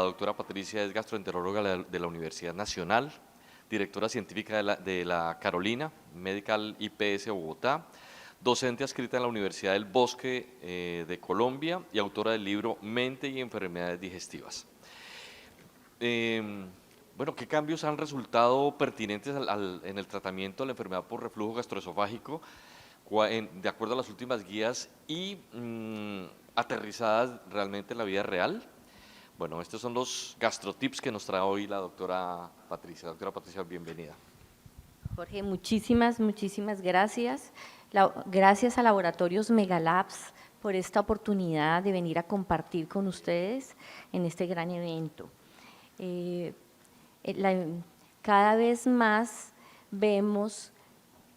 doctora Patricia es gastroenteróloga de la Universidad Nacional, directora científica de la Carolina Medical IPS Bogotá, docente adscrita en la Universidad del Bosque de Colombia y autora del libro Mente y enfermedades digestivas. Bueno, ¿qué cambios han resultado pertinentes en el tratamiento de la enfermedad por reflujo gastroesofágico de acuerdo a las últimas guías y aterrizadas realmente en la vida real? Bueno, estos son los gastrotips que nos trae hoy la doctora Patricia. Doctora Patricia, bienvenida. Jorge, muchísimas gracias. Gracias a Laboratorios Megalabs por esta oportunidad de venir a compartir con ustedes en este gran evento. Cada vez más vemos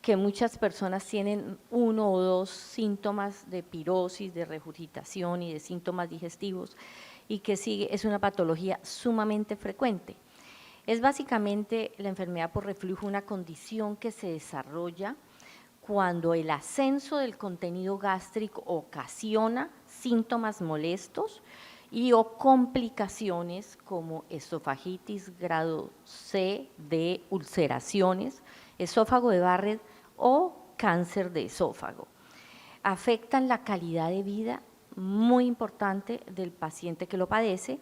que muchas personas tienen uno o dos síntomas de pirosis, de regurgitación y de síntomas digestivos, y que es una patología sumamente frecuente. Es básicamente la enfermedad por reflujo, una condición que se desarrolla cuando el ascenso del contenido gástrico ocasiona síntomas molestos y o complicaciones como esofagitis grado C, D, ulceraciones, esófago de Barrett o cáncer de esófago. Afectan la calidad de vida muy importante del paciente que lo padece,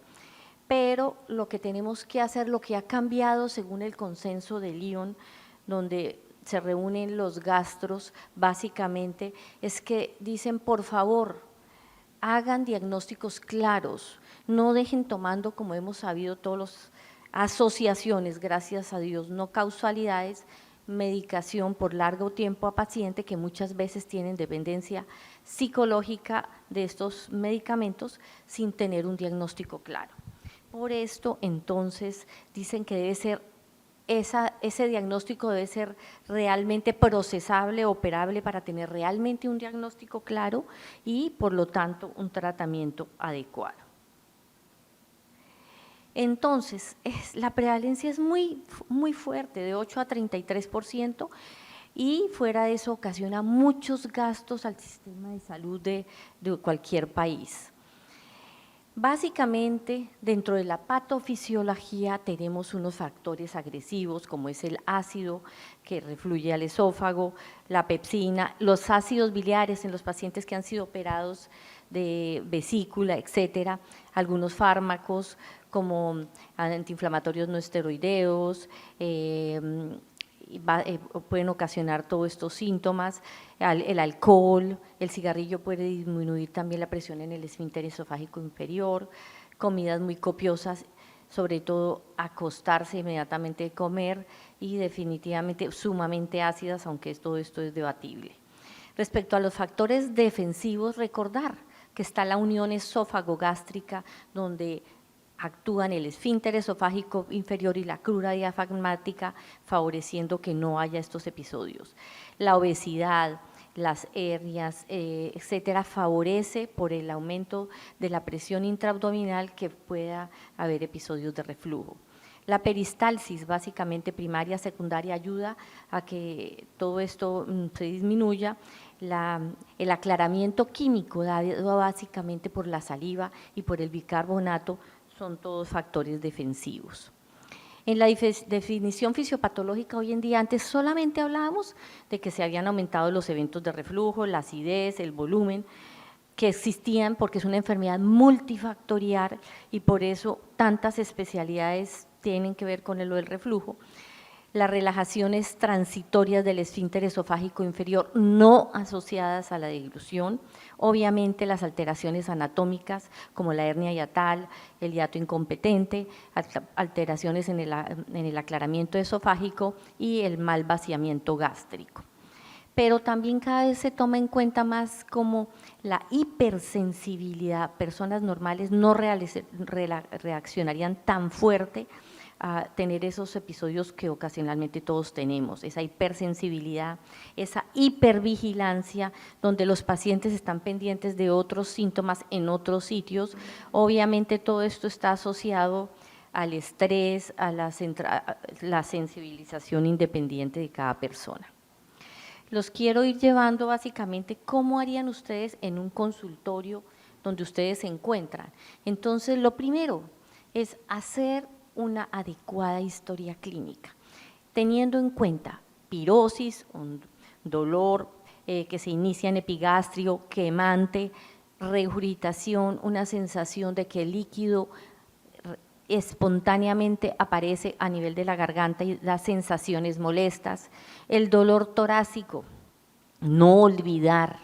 pero lo que tenemos que hacer, lo que ha cambiado según el consenso de Lyon, donde se reúnen los gastros, básicamente es que dicen, por favor, hagan diagnósticos claros, no dejen tomando, como hemos sabido, todas las asociaciones, gracias a Dios, no causalidades, medicación por largo tiempo a pacientes que muchas veces tienen dependencia psicológica de estos medicamentos sin tener un diagnóstico claro. Por esto, entonces, dicen que debe ser ese diagnóstico debe ser realmente procesable, operable para tener realmente un diagnóstico claro y, por lo tanto, un tratamiento adecuado. Entonces, la prevalencia es muy fuerte, de 8 a 33%, y fuera de eso ocasiona muchos gastos al sistema de salud de cualquier país. Básicamente, dentro de la patofisiología tenemos unos factores agresivos como es el ácido que refluye al esófago, la pepsina, los ácidos biliares en los pacientes que han sido operados de vesícula, etcétera, algunos fármacos como antiinflamatorios no esteroideos, pueden ocasionar todos estos síntomas, el alcohol, el cigarrillo puede disminuir también la presión en el esfínter esofágico inferior, comidas muy copiosas, sobre todo acostarse inmediatamente de comer y definitivamente sumamente ácidas, aunque todo esto es debatible. Respecto a los factores defensivos, recordar que está la unión esófago-gástrica, donde actúan el esfínter esofágico inferior y la crura diafragmática, favoreciendo que no haya estos episodios. La obesidad, las hernias, etcétera, favorece por el aumento de la presión intraabdominal que pueda haber episodios de reflujo. La peristalsis, básicamente primaria, secundaria, ayuda a que todo esto se disminuya. El aclaramiento químico dado básicamente por la saliva y por el bicarbonato son todos factores defensivos. En la definición fisiopatológica hoy en día, antes solamente hablábamos de que se habían aumentado los eventos de reflujo, la acidez, el volumen, que existían porque es una enfermedad multifactorial y por eso tantas especialidades tienen que ver con lo del reflujo. Las relajaciones transitorias del esfínter esofágico inferior no asociadas a la deglución, obviamente las alteraciones anatómicas como la hernia hiatal, el hiato incompetente, alteraciones en el aclaramiento esofágico y el mal vaciamiento gástrico. Pero también cada vez se toma en cuenta más como la hipersensibilidad, personas normales no reaccionarían tan fuerte a tener esos episodios que ocasionalmente todos tenemos, esa hipersensibilidad, esa hipervigilancia, donde los pacientes están pendientes de otros síntomas en otros sitios. Obviamente todo esto está asociado al estrés, a la sensibilización independiente de cada persona. Los quiero ir llevando básicamente cómo harían ustedes en un consultorio donde ustedes se encuentran. Entonces, lo primero, es hacer una adecuada historia clínica, teniendo en cuenta pirosis, un dolor que se inicia en epigastrio, quemante, regurgitación, una sensación de que el líquido espontáneamente aparece a nivel de la garganta y da sensaciones molestas, el dolor torácico, no olvidar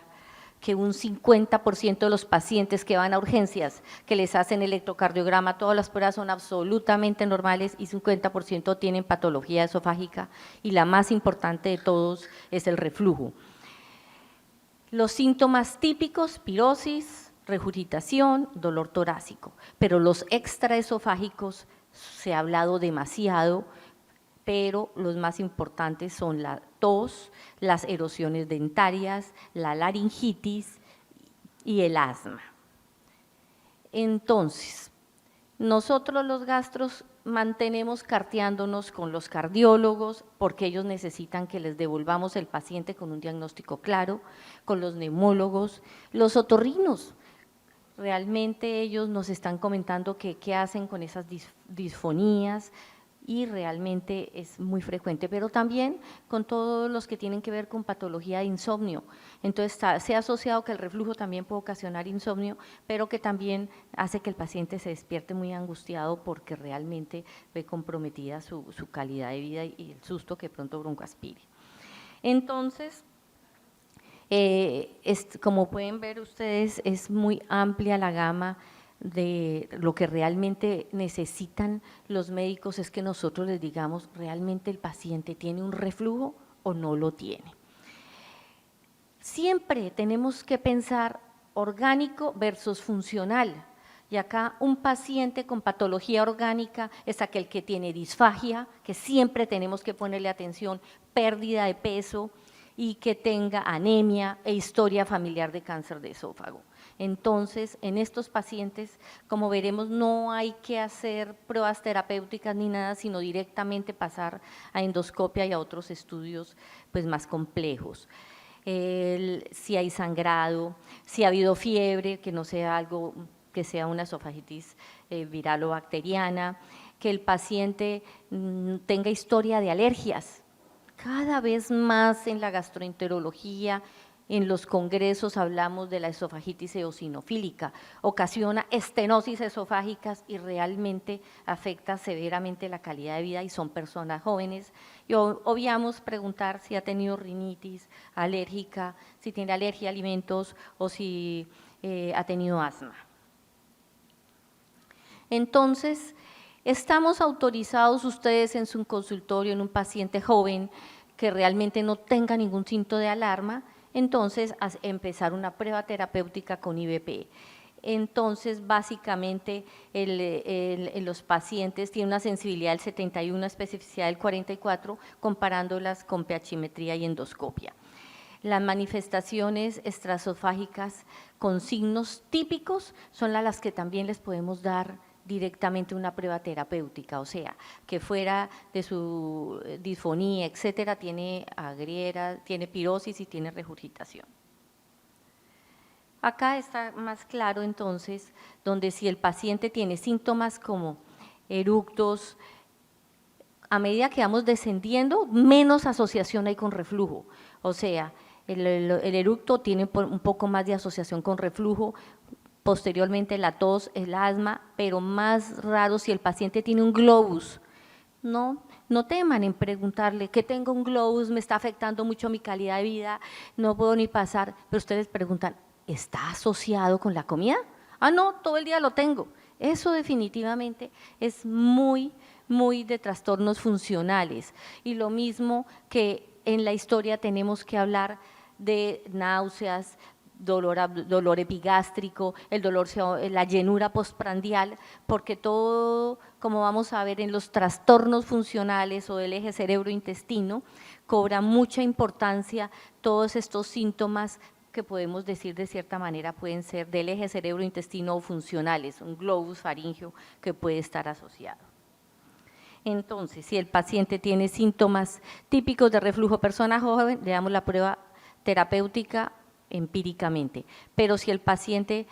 que un 50% de los pacientes que van a urgencias, que les hacen electrocardiograma, todas las pruebas son absolutamente normales y 50% tienen patología esofágica y la más importante de todos es el reflujo. Los síntomas típicos, pirosis, regurgitación, dolor torácico, pero los extraesofágicos se ha hablado demasiado, pero los más importantes son la tos, las erosiones dentarias, la laringitis y el asma. Entonces, nosotros los gastros mantenemos carteándonos con los cardiólogos porque ellos necesitan que les devolvamos el paciente con un diagnóstico claro, con los neumólogos, los otorrinos. Realmente ellos nos están comentando que qué hacen con esas disfonías y realmente es muy frecuente, pero también con todos los que tienen que ver con patología de insomnio. Entonces se ha asociado que el reflujo también puede ocasionar insomnio, pero que también hace que el paciente se despierte muy angustiado porque realmente ve comprometida su calidad de vida y el susto que pronto broncoaspire. Entonces, como pueden ver ustedes, es muy amplia la gama de lo que realmente necesitan los médicos, es que nosotros les digamos realmente el paciente tiene un reflujo o no lo tiene. Siempre tenemos que pensar orgánico versus funcional. Y acá un paciente con patología orgánica es aquel que tiene disfagia, que siempre tenemos que ponerle atención, pérdida de peso y que tenga anemia e historia familiar de cáncer de esófago. Entonces, en estos pacientes, como veremos, no hay que hacer pruebas terapéuticas ni nada, sino directamente pasar a endoscopia y a otros estudios pues, más complejos. Si hay sangrado, si ha habido fiebre, que no sea algo que sea una esofagitis viral o bacteriana, que el paciente tenga historia de alergias. Cada vez más en la gastroenterología, en los congresos hablamos de la esofagitis eosinofílica, ocasiona estenosis esofágicas y realmente afecta severamente la calidad de vida y son personas jóvenes. Y obviamos preguntar si ha tenido rinitis alérgica, si tiene alergia a alimentos o si ha tenido asma. Entonces, estamos autorizados ustedes en su consultorio en un paciente joven que realmente no tenga ningún síntoma de alarma, entonces a empezar una prueba terapéutica con IVP. Entonces, básicamente, los pacientes tienen una sensibilidad del 71, una especificidad del 44, comparándolas con pH-metría y endoscopia. Las manifestaciones extraesofágicas con signos típicos son las que también les podemos dar directamente una prueba terapéutica, o sea, que fuera de su disfonía, etcétera, tiene agriera, tiene pirosis y tiene regurgitación. Acá está más claro entonces, donde si el paciente tiene síntomas como eructos, a medida que vamos descendiendo, menos asociación hay con reflujo, o sea, el eructo tiene un poco más de asociación con reflujo, posteriormente la tos, el asma, pero más raro si el paciente tiene un globus. No teman en preguntarle que tengo un globus, me está afectando mucho mi calidad de vida, no puedo ni pasar, pero ustedes preguntan, ¿está asociado con la comida? Ah, no, todo el día lo tengo. Eso definitivamente es muy de trastornos funcionales. Y lo mismo que en la historia tenemos que hablar de náuseas, dolor epigástrico, la llenura postprandial, porque todo, como vamos a ver en los trastornos funcionales o del eje cerebro-intestino, cobra mucha importancia todos estos síntomas que podemos decir de cierta manera pueden ser del eje cerebro-intestino o funcionales, un globus faríngeo que puede estar asociado. Entonces, si el paciente tiene síntomas típicos de reflujo persona joven, le damos la prueba terapéutica empíricamente, pero si el paciente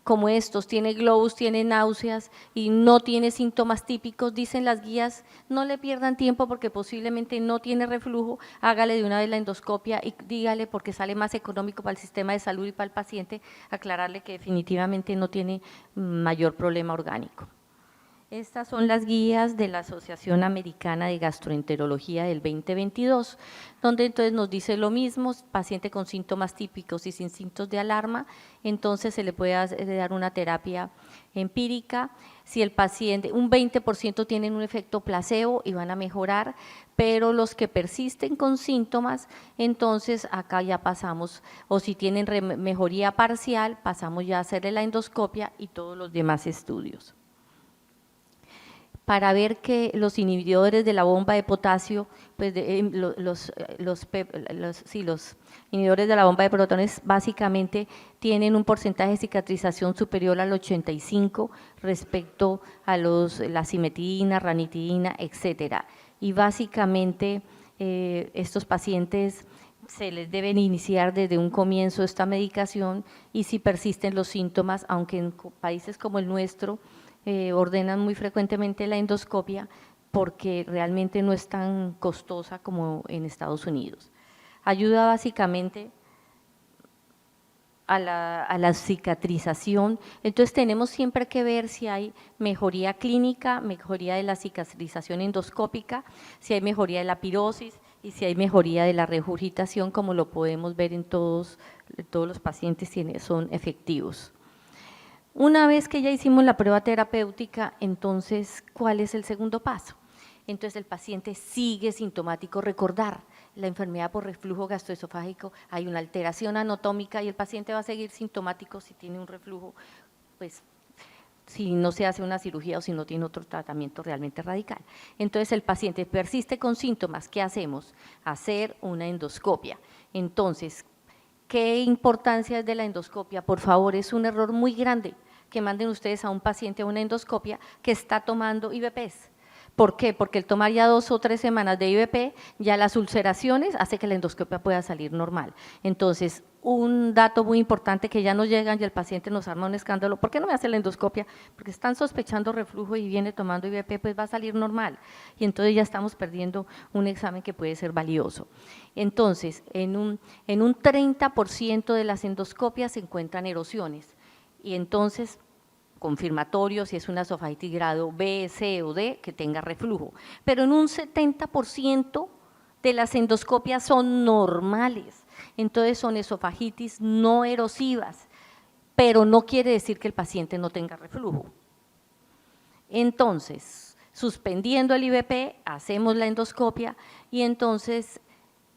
como estos, tiene globus, tiene náuseas y no tiene síntomas típicos, dicen las guías, no le pierdan tiempo porque posiblemente no tiene reflujo, hágale de una vez la endoscopia y dígale, porque sale más económico para el sistema de salud y para el paciente, aclararle que definitivamente no tiene mayor problema orgánico. Estas son las guías de la Asociación Americana de Gastroenterología del 2022, donde entonces nos dice lo mismo, paciente con síntomas típicos y sin síntomas de alarma, entonces se le puede dar una terapia empírica. Si el paciente, un 20% tienen un efecto placebo y van a mejorar, pero los que persisten con síntomas, entonces acá ya pasamos, o si tienen mejoría parcial, pasamos ya a hacerle la endoscopia y todos los demás estudios, para ver que los inhibidores de la bomba de potasio, pues los inhibidores de la bomba de protones básicamente tienen un porcentaje de cicatrización superior al 85 respecto a la cimetidina, ranitidina, etcétera. Y básicamente estos pacientes se les deben iniciar desde un comienzo esta medicación y si persisten los síntomas, aunque en países como el nuestro, ordenan muy frecuentemente la endoscopia porque realmente no es tan costosa como en Estados Unidos. Ayuda básicamente a la cicatrización, entonces tenemos siempre que ver si hay mejoría clínica, mejoría de la cicatrización endoscópica, si hay mejoría de la pirosis y si hay mejoría de la regurgitación, como lo podemos ver en todos los pacientes son efectivos. Una vez que ya hicimos la prueba terapéutica, entonces, ¿cuál es el segundo paso? Entonces, el paciente sigue sintomático. Recordar, la enfermedad por reflujo gastroesofágico, hay una alteración anatómica y el paciente va a seguir sintomático si tiene un reflujo, pues, si no se hace una cirugía o si no tiene otro tratamiento realmente radical. Entonces, el paciente persiste con síntomas, ¿qué hacemos? Hacer una endoscopia. Entonces, ¿qué importancia es de la endoscopia? Por favor, es un error muy grande que manden ustedes a un paciente a una endoscopia que está tomando IVPs. ¿Por qué? Porque el tomar ya 2 o 3 semanas de IVP, ya las ulceraciones hace que la endoscopia pueda salir normal. Entonces, un dato muy importante que ya nos llegan y el paciente nos arma un escándalo, ¿por qué no me hace la endoscopia? Porque están sospechando reflujo y viene tomando IVP, pues va a salir normal. Y entonces ya estamos perdiendo un examen que puede ser valioso. Entonces, en un 30% de las endoscopias se encuentran erosiones y entonces confirmatorio si es una esofagitis grado B, C o D que tenga reflujo, pero en un 70% de las endoscopias son normales, entonces son esofagitis no erosivas, pero no quiere decir que el paciente no tenga reflujo. Entonces, suspendiendo el IVP, hacemos la endoscopia y entonces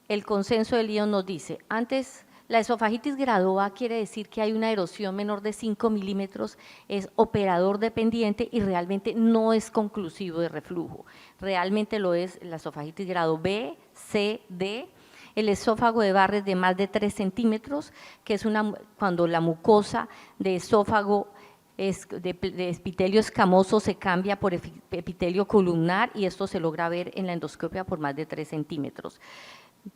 el consenso de Lyon nos dice, antes la esofagitis grado A quiere decir que hay una erosión menor de 5 milímetros, es operador dependiente y realmente no es conclusivo de reflujo. Realmente lo es la esofagitis grado B, C, D, el esófago de Barrett de más de 3 centímetros, que es cuando la mucosa de esófago de epitelio escamoso se cambia por epitelio columnar y esto se logra ver en la endoscopia por más de 3 centímetros.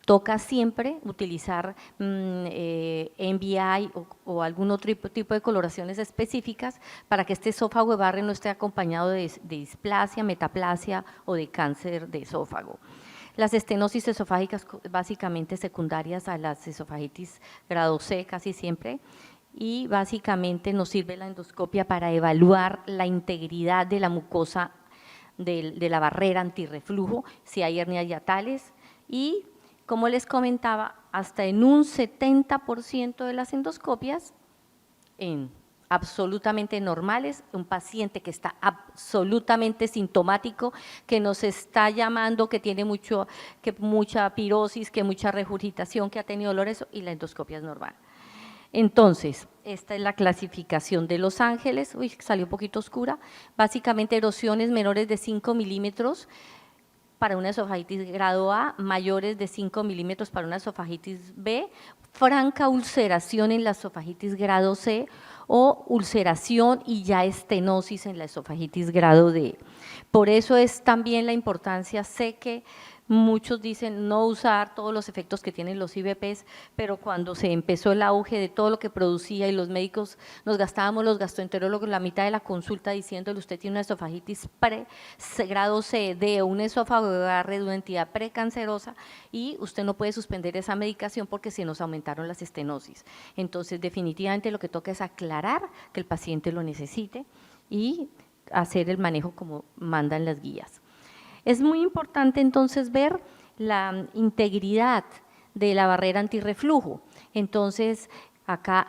Toca siempre utilizar NBI o algún otro tipo de coloraciones específicas para que este esófago de Barrett no esté acompañado de displasia, metaplasia o de cáncer de esófago. Las estenosis esofágicas básicamente secundarias a las esofagitis grado C casi siempre, y básicamente nos sirve la endoscopia para evaluar la integridad de la mucosa de la barrera antirreflujo, si hay hernias hiatales y, como les comentaba, hasta en un 70% de las endoscopias absolutamente normales, un paciente que está absolutamente sintomático, que nos está llamando, que tiene mucha pirosis, que mucha regurgitación, que ha tenido dolores y la endoscopia es normal. Entonces, esta es la clasificación de Los Ángeles, uy, salió un poquito oscura, básicamente erosiones menores de 5 milímetros para una esofagitis grado A, mayores de 5 milímetros para una esofagitis B, franca ulceración en la esofagitis grado C o ulceración y ya estenosis en la esofagitis grado D. Por eso es también la importancia, sé que muchos dicen no usar todos los efectos que tienen los IVPs, pero cuando se empezó el auge de todo lo que producía y los médicos nos gastábamos, los gastroenterólogos, la mitad de la consulta diciéndole usted tiene una esofagitis grado C, D, un esófago de Barrett de una entidad precancerosa y usted no puede suspender esa medicación porque se nos aumentaron las estenosis. Entonces, definitivamente lo que toca es aclarar que el paciente lo necesite y hacer el manejo como mandan las guías. Es muy importante entonces ver la integridad de la barrera antirreflujo. Entonces, acá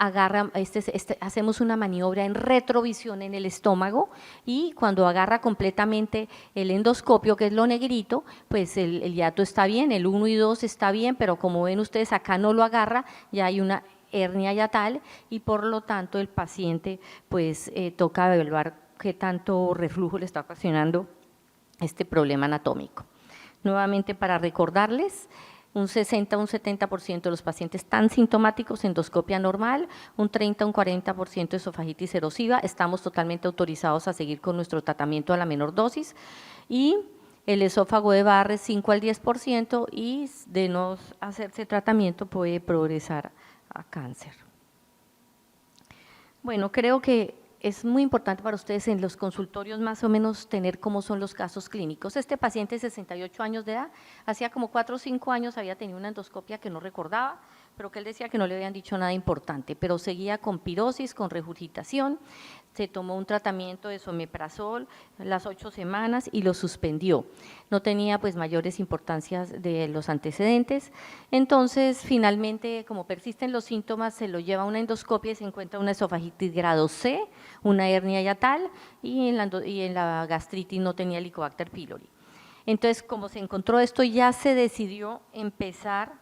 hacemos una maniobra en retrovisión en el estómago y cuando agarra completamente el endoscopio, que es lo negrito, pues el hiato está bien, el 1 y 2 está bien, pero como ven ustedes acá no lo agarra, ya hay una hernia yatal y por lo tanto el paciente pues toca evaluar qué tanto reflujo le está ocasionando este problema anatómico. Nuevamente para recordarles, un 60 a un 70% de los pacientes están sintomáticos, endoscopia normal, un 30 a un 40% esofagitis erosiva, estamos totalmente autorizados a seguir con nuestro tratamiento a la menor dosis y el esófago de Barrett 5 al 10% y de no hacerse tratamiento puede progresar a cáncer. Bueno, creo que es muy importante para ustedes en los consultorios más o menos tener cómo son los casos clínicos. Este paciente de 68 años de edad, hacía como 4 o 5 años había tenido una endoscopia que no recordaba, pero que él decía que no le habían dicho nada importante, pero seguía con pirosis, con regurgitación, se tomó un tratamiento de someprazol las 8 semanas y lo suspendió. No tenía pues mayores importancias de los antecedentes, entonces finalmente como persisten los síntomas se lo lleva a una endoscopia y se encuentra una esofagitis grado C, una hernia yatal y en la gastritis no tenía Helicobacter pylori. Entonces como se encontró esto ya se decidió empezar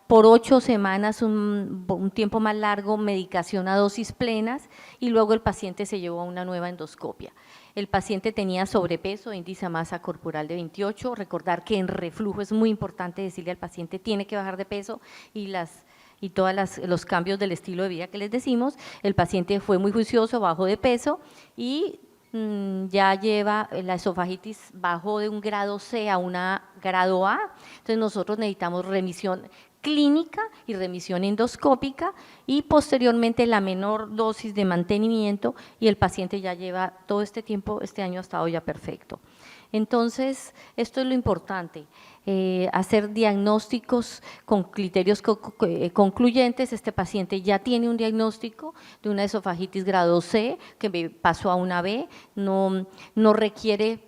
por 8 semanas, un tiempo más largo, medicación a dosis plenas y luego el paciente se llevó a una nueva endoscopia. El paciente tenía sobrepeso, índice de masa corporal de 28, recordar que en reflujo es muy importante decirle al paciente tiene que bajar de peso y todos los cambios del estilo de vida que les decimos, el paciente fue muy juicioso, bajó de peso y ya lleva la esofagitis bajó de un grado C a una grado A, entonces nosotros necesitamos remisión clínica y remisión endoscópica y posteriormente la menor dosis de mantenimiento y el paciente ya lleva todo este tiempo, este año ha estado ya perfecto. Entonces, esto es lo importante, hacer diagnósticos con criterios concluyentes. Este paciente ya tiene un diagnóstico de una esofagitis grado C que pasó a una B, no requiere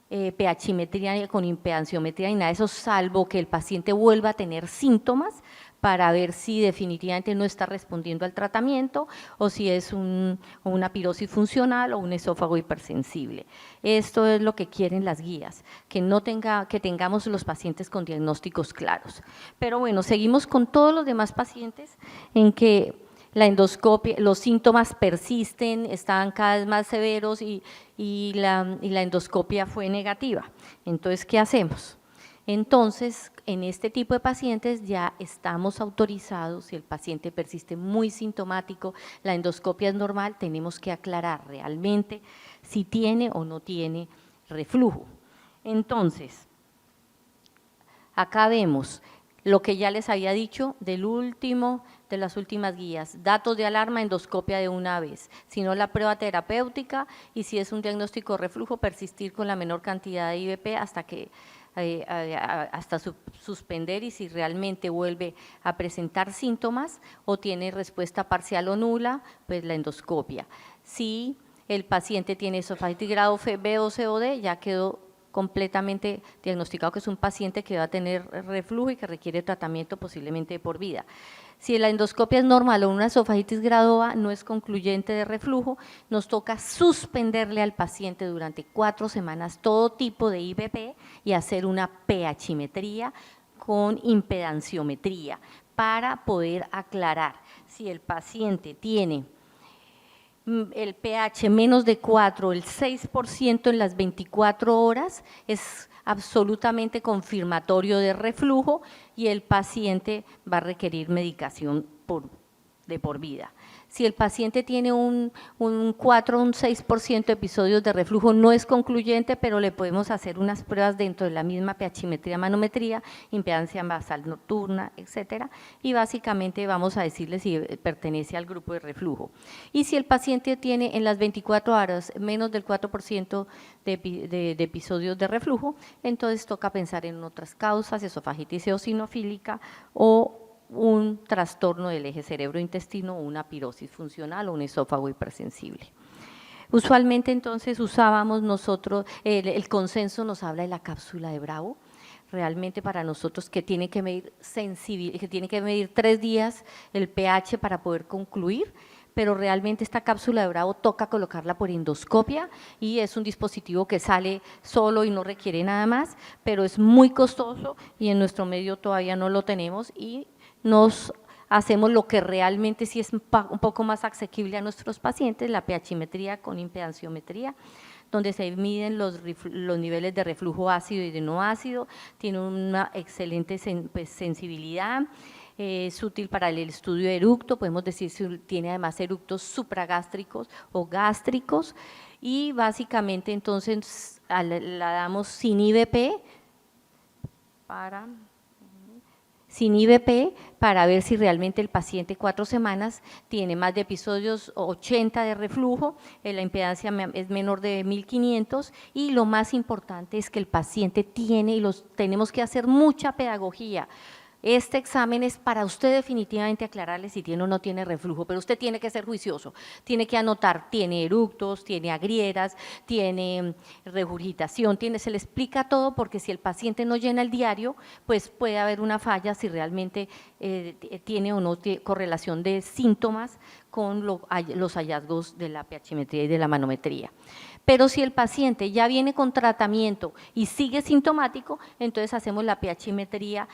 pHimetría ni con impedanciometría ni nada de eso, salvo que el paciente vuelva a tener síntomas para ver si definitivamente no está respondiendo al tratamiento o si es una pirosis funcional o un esófago hipersensible. Esto es lo que quieren las guías, que tengamos los pacientes con diagnósticos claros. Pero bueno, seguimos con todos los demás pacientes en que la endoscopia, los síntomas persisten, están cada vez más severos y la endoscopia fue negativa. Entonces, ¿qué hacemos? Entonces, en este tipo de pacientes ya estamos autorizados, si el paciente persiste muy sintomático, la endoscopia es normal, tenemos que aclarar realmente si tiene o no tiene reflujo. Entonces, acá vemos lo que ya les había dicho de las últimas guías, datos de alarma, endoscopia de una vez, si no la prueba terapéutica y si es un diagnóstico de reflujo, persistir con la menor cantidad de IVP hasta suspender y si realmente vuelve a presentar síntomas o tiene respuesta parcial o nula, pues la endoscopia. Si el paciente tiene esofagitis grado B o C o D, ya quedó completamente diagnosticado que es un paciente que va a tener reflujo y que requiere tratamiento posiblemente de por vida. Si la endoscopia es normal o una esofagitis grado A no es concluyente de reflujo, nos toca suspenderle al paciente durante 4 semanas todo tipo de IVP y hacer una pHimetría con impedanciometría para poder aclarar si el paciente tiene el pH menos de 4, el 6% en las 24 horas, es absolutamente confirmatorio de reflujo y el paciente va a requerir medicación de por vida. Si el paciente tiene un 4 o un 6% de episodios de reflujo, no es concluyente, pero le podemos hacer unas pruebas dentro de la misma pH-metría, manometría, impedancia basal nocturna, etcétera, y básicamente vamos a decirle si pertenece al grupo de reflujo. Y si el paciente tiene en las 24 horas menos del 4% de episodios de reflujo, entonces toca pensar en otras causas, esofagitis eosinofílica o un trastorno del eje cerebro-intestino o una pirosis funcional o un esófago hipersensible. Usualmente entonces usábamos nosotros, el consenso nos habla de la cápsula de Bravo, realmente para nosotros que tiene que medir 3 días el pH para poder concluir, pero realmente esta cápsula de Bravo toca colocarla por endoscopia y es un dispositivo que sale solo y no requiere nada más, pero es muy costoso y en nuestro medio todavía no lo tenemos y nos hacemos lo que realmente sí es un poco más asequible a nuestros pacientes, la pH-metría con impedanciometría, donde se miden los niveles de reflujo ácido y de no ácido, tiene una excelente sensibilidad, es útil para el estudio de eructo, podemos decir si tiene además eructos supragástricos o gástricos, y básicamente entonces la damos sin IVP para ver si realmente el paciente 4 semanas tiene más de episodios 80 de reflujo, la impedancia es menor de 1500 y lo más importante es que el paciente tiene, y tenemos que hacer mucha pedagogía. Este examen es para usted definitivamente aclararle si tiene o no tiene reflujo, pero usted tiene que ser juicioso, tiene que anotar, tiene eructos, tiene agrieras, tiene regurgitación, se le explica todo porque si el paciente no llena el diario, pues puede haber una falla si realmente tiene o no correlación de síntomas con los hallazgos de la pH-metría y de la manometría. Pero si el paciente ya viene con tratamiento y sigue sintomático, entonces hacemos la pH-metría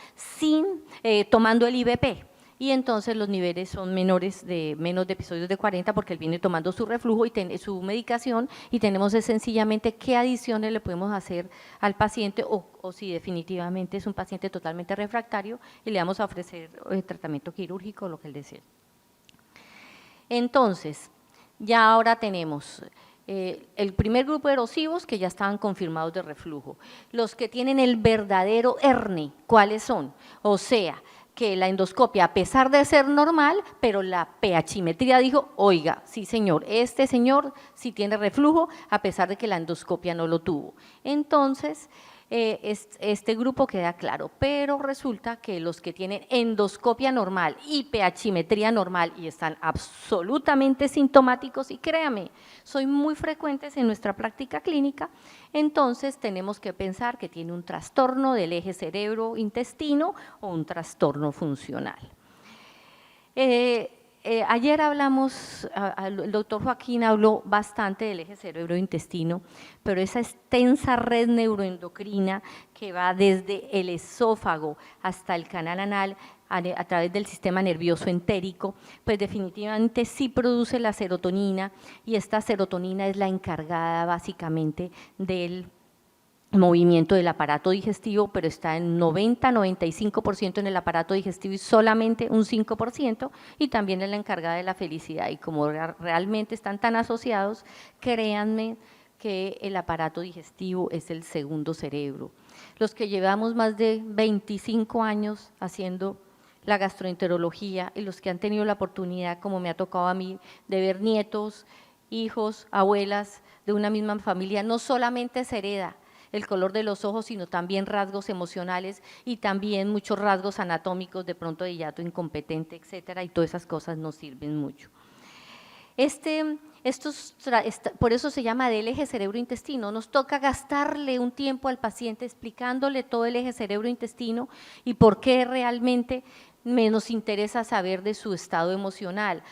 tomando el IVP y entonces los niveles son menos de episodios de 40 porque él viene tomando su reflujo y su medicación y tenemos sencillamente qué adiciones le podemos hacer al paciente o si definitivamente es un paciente totalmente refractario y le vamos a ofrecer tratamiento quirúrgico o lo que él desee. Entonces, ya ahora tenemos el primer grupo de erosivos que ya estaban confirmados de reflujo. Los que tienen el verdadero ERNE, ¿cuáles son? O sea, que la endoscopia, a pesar de ser normal, pero la pH-metría dijo, oiga, sí señor, este señor sí tiene reflujo, a pesar de que la endoscopia no lo tuvo. Entonces, este grupo queda claro, pero resulta que los que tienen endoscopia normal y pH-metría normal y están absolutamente sintomáticos, y créame, son muy frecuentes en nuestra práctica clínica, entonces tenemos que pensar que tiene un trastorno del eje cerebro-intestino o un trastorno funcional. Ayer hablamos, el doctor Joaquín habló bastante del eje cerebro-intestino, pero esa extensa red neuroendocrina que va desde el esófago hasta el canal anal a través del sistema nervioso entérico, pues definitivamente sí produce la serotonina y esta serotonina es la encargada básicamente del movimiento del aparato digestivo, pero está en 90-95% en el aparato digestivo y solamente un 5%, y también es la encargada de la felicidad, y como realmente están tan asociados, créanme que el aparato digestivo es el segundo cerebro. Los que llevamos más de 25 años haciendo la gastroenterología y los que han tenido la oportunidad, como me ha tocado a mí, de ver nietos, hijos, abuelas de una misma familia, no solamente se hereda el color de los ojos, sino también rasgos emocionales y también muchos rasgos anatómicos, de pronto de hiato incompetente, etcétera, y todas esas cosas nos sirven mucho. Por eso se llama del eje cerebro-intestino, nos toca gastarle un tiempo al paciente explicándole todo el eje cerebro-intestino y por qué realmente nos interesa saber de su estado emocional.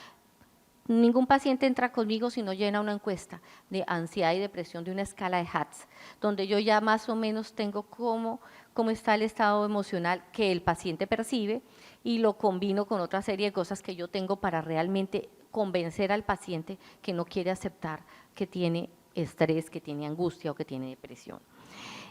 Ningún paciente entra conmigo si no llena una encuesta de ansiedad y depresión de una escala de HATS, donde yo ya más o menos tengo cómo está el estado emocional que el paciente percibe y lo combino con otra serie de cosas que yo tengo para realmente convencer al paciente que no quiere aceptar que tiene estrés, que tiene angustia o que tiene depresión.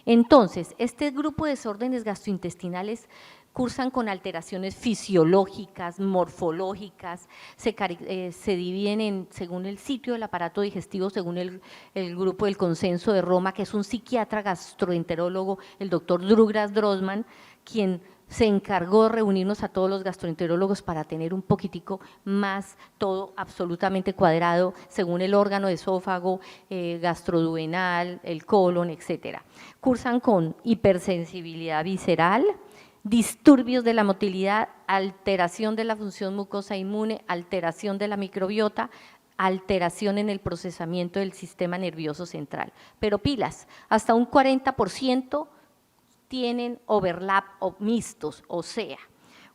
Entonces, este grupo de desórdenes gastrointestinales cursan con alteraciones fisiológicas, morfológicas, se dividen según el sitio del aparato digestivo, según el grupo del Consenso de Roma, que es un psiquiatra gastroenterólogo, el doctor Douglas Grossman, quien se encargó de reunirnos a todos los gastroenterólogos para tener un poquitico más todo absolutamente cuadrado según el órgano de esófago, gastroduodenal, el colon, etcétera. Cursan con hipersensibilidad visceral, disturbios de la motilidad, alteración de la función mucosa inmune, alteración de la microbiota, alteración en el procesamiento del sistema nervioso central. Pero pilas, hasta un 40% tienen overlap o mixtos, o sea,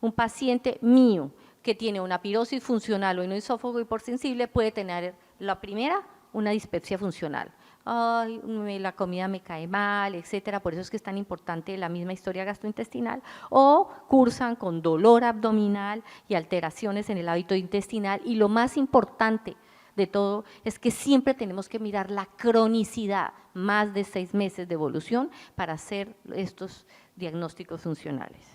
un paciente mío que tiene una pirosis funcional o un esófago hipersensible puede tener la primera, una dispepsia funcional. Ay, la comida me cae mal, etcétera, por eso es que es tan importante la misma historia gastrointestinal, o cursan con dolor abdominal y alteraciones en el hábito intestinal, y lo más importante de todo es que siempre tenemos que mirar la cronicidad, más de 6 meses de evolución para hacer estos diagnósticos funcionales.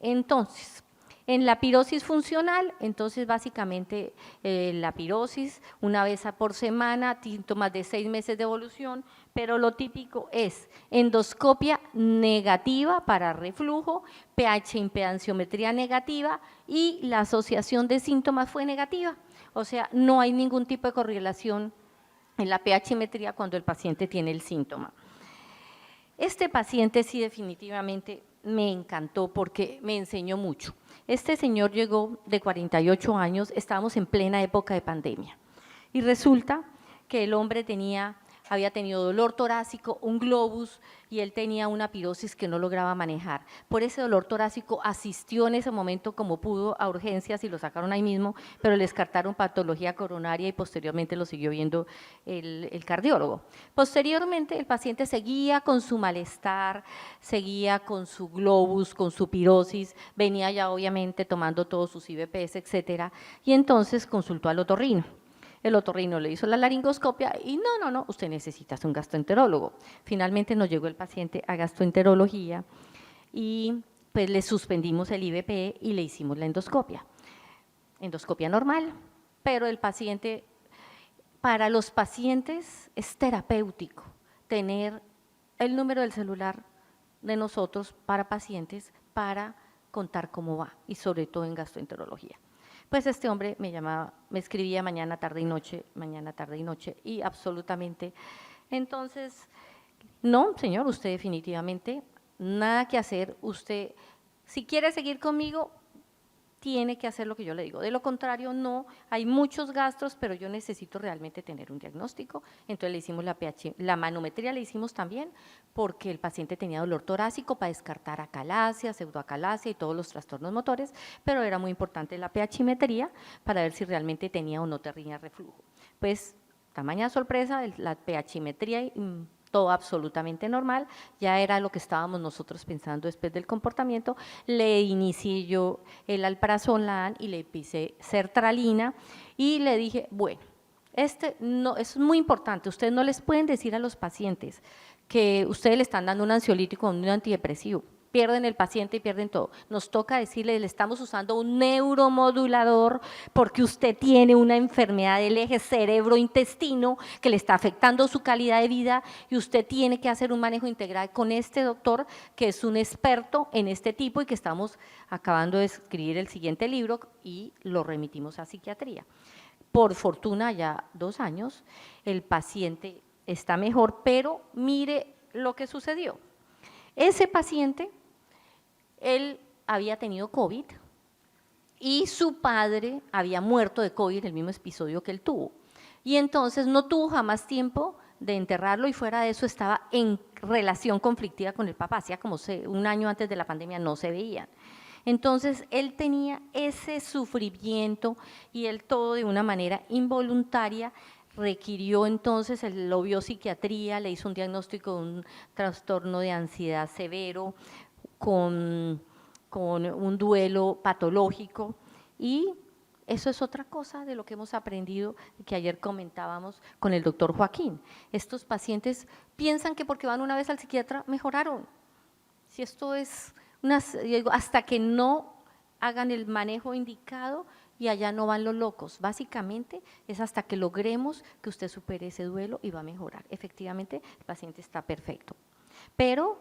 Entonces, en la pirosis funcional, entonces básicamente la pirosis, una vez por semana, síntomas de 6 meses de evolución, pero lo típico es endoscopia negativa para reflujo, pH impedanciometría negativa y la asociación de síntomas fue negativa, o sea, no hay ningún tipo de correlación en la pHimetría cuando el paciente tiene el síntoma. Este paciente sí definitivamente me encantó porque me enseñó mucho. Este señor llegó de 48 años, estábamos en plena época de pandemia y resulta que el hombre había tenido dolor torácico, un globus y él tenía una pirosis que no lograba manejar. Por ese dolor torácico asistió en ese momento como pudo a urgencias y lo sacaron ahí mismo, pero le descartaron patología coronaria y posteriormente lo siguió viendo el cardiólogo. Posteriormente el paciente seguía con su malestar, seguía con su globus, con su pirosis, venía ya obviamente tomando todos sus IVPs, etcétera, y entonces consultó al otorrino. El otorrino le hizo la laringoscopia y no, usted necesita un gastroenterólogo. Finalmente nos llegó el paciente a gastroenterología y pues le suspendimos el IVP y le hicimos la endoscopia normal, pero el paciente, para los pacientes es terapéutico tener el número del celular de nosotros para pacientes para contar cómo va y sobre todo en gastroenterología. Pues este hombre me llamaba, me escribía mañana, tarde y noche, y absolutamente. Entonces, no, señor, usted definitivamente, nada que hacer, usted, si quiere seguir conmigo, tiene que hacer lo que yo le digo, de lo contrario no, hay muchos gastos, pero yo necesito realmente tener un diagnóstico, entonces le hicimos la manometría le hicimos también, porque el paciente tenía dolor torácico para descartar acalasia, pseudoacalasia y todos los trastornos motores, pero era muy importante la pHimetría para ver si realmente tenía o no tenía reflujo. Pues, tamaña sorpresa, la pHimetría todo absolutamente normal, ya era lo que estábamos nosotros pensando después del comportamiento, le inicié yo el alprazolam y le pisé sertralina y le dije, bueno, no, es muy importante, ustedes no les pueden decir a los pacientes que ustedes le están dando un ansiolítico o un antidepresivo, pierden el paciente y pierden todo. Nos toca decirle, le estamos usando un neuromodulador porque usted tiene una enfermedad del eje cerebro-intestino que le está afectando su calidad de vida y usted tiene que hacer un manejo integral con este doctor que es un experto en este tipo y que estamos acabando de escribir el siguiente libro y lo remitimos a psiquiatría. Por fortuna, ya 2 años, el paciente está mejor, pero mire lo que sucedió. Ese paciente, él había tenido COVID y su padre había muerto de COVID en el mismo episodio que él tuvo. Y entonces no tuvo jamás tiempo de enterrarlo y fuera de eso estaba en relación conflictiva con el papá, hacía como 1 año antes de la pandemia no se veían. Entonces él tenía ese sufrimiento y él todo de una manera involuntaria requirió entonces, lo vio psiquiatría, le hizo un diagnóstico de un trastorno de ansiedad severo con un duelo patológico y Eso es otra cosa de lo que hemos aprendido, que ayer comentábamos con el doctor Joaquín. Estos pacientes piensan que porque van una vez al psiquiatra mejoraron. Si esto es hasta que no hagan el manejo indicado y allá no van los locos. Básicamente es hasta que logremos que usted supere ese duelo y va a mejorar. Efectivamente, el paciente está perfecto. Pero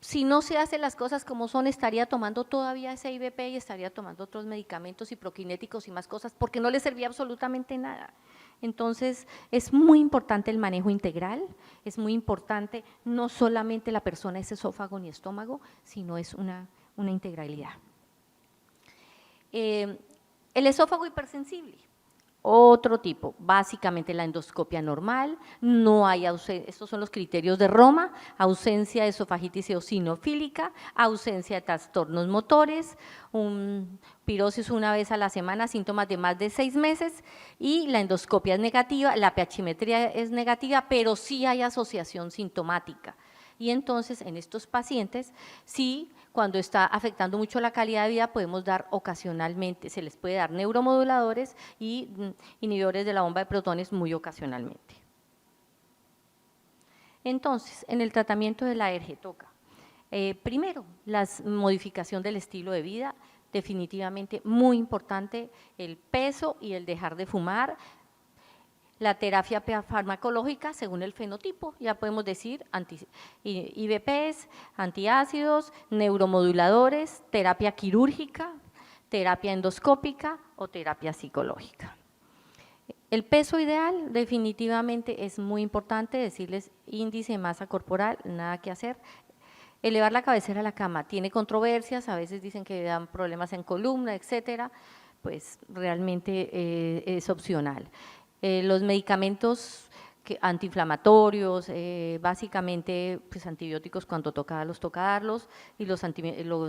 si no se hacen las cosas como son, estaría tomando todavía ese IVP y estaría tomando otros medicamentos y proquinéticos y más cosas, porque no le servía absolutamente nada. Entonces, es muy importante el manejo integral, es muy importante no solamente la persona es esófago ni estómago, sino es una integralidad. El esófago hipersensible. Otro tipo, básicamente la endoscopia normal, no hay estos son los criterios de Roma, ausencia de esofagitis eosinofílica, ausencia de trastornos motores, pirosis una vez a la semana, síntomas de más de 6 meses y la endoscopia es negativa, la pH-metría es negativa, pero sí hay asociación sintomática. Y entonces en estos pacientes, sí, cuando está afectando mucho la calidad de vida, podemos dar ocasionalmente, se les puede dar neuromoduladores y inhibidores de la bomba de protones muy ocasionalmente. Entonces, en el tratamiento de la alergia toca, primero, la modificación del estilo de vida, definitivamente muy importante el peso y el dejar de fumar. La terapia farmacológica según el fenotipo, ya podemos decir IVPs, antiácidos, neuromoduladores, terapia quirúrgica, terapia endoscópica o terapia psicológica. El peso ideal definitivamente es muy importante, decirles índice de masa corporal, nada que hacer. Elevar la cabecera a la cama tiene controversias, a veces dicen que dan problemas en columna, etcétera, pues realmente es opcional. Los medicamentos antiinflamatorios, básicamente pues antibióticos cuando toca darlos y los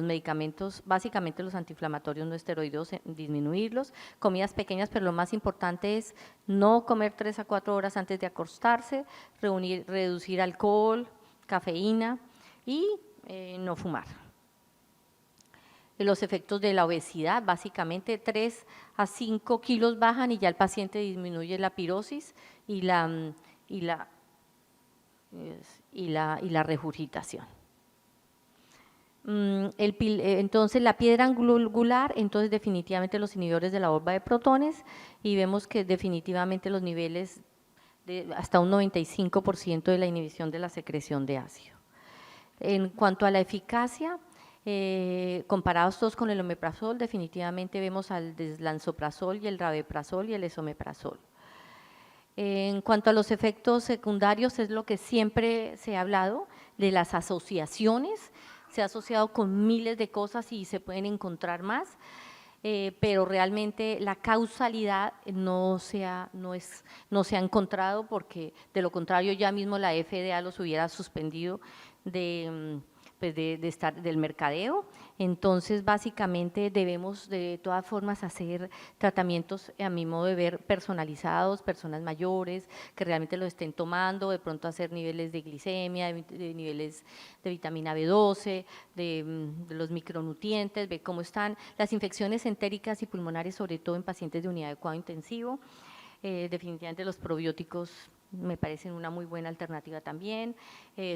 medicamentos, básicamente los antiinflamatorios no esteroideos, disminuirlos, comidas pequeñas, pero lo más importante es no comer 3 a 4 horas antes de acostarse, reducir alcohol, cafeína y no fumar. Los efectos de la obesidad, básicamente 3 a 5 kilos bajan y ya el paciente disminuye la pirosis y la regurgitación. Entonces la piedra angular, entonces definitivamente los inhibidores de la bomba de protones y vemos que definitivamente los niveles de hasta un 95% de la inhibición de la secreción de ácido. En cuanto a la eficacia, comparados todos con el omeprazol, definitivamente vemos al deslansoprazol y el rabeprazol y el esomeprazol. En cuanto a los efectos secundarios, es lo que siempre se ha hablado de las asociaciones, se ha asociado con miles de cosas y se pueden encontrar más, pero realmente la causalidad no se ha encontrado porque de lo contrario ya mismo la FDA los hubiera suspendido del mercadeo. Entonces básicamente debemos de todas formas hacer tratamientos a mi modo de ver personalizados, personas mayores que realmente lo estén tomando, de pronto hacer niveles de glicemia, de niveles de vitamina B12, de los micronutrientes, ver cómo están las infecciones entéricas y pulmonares, sobre todo en pacientes de unidad de cuidado intensivo. Definitivamente los probióticos me parecen una muy buena alternativa también,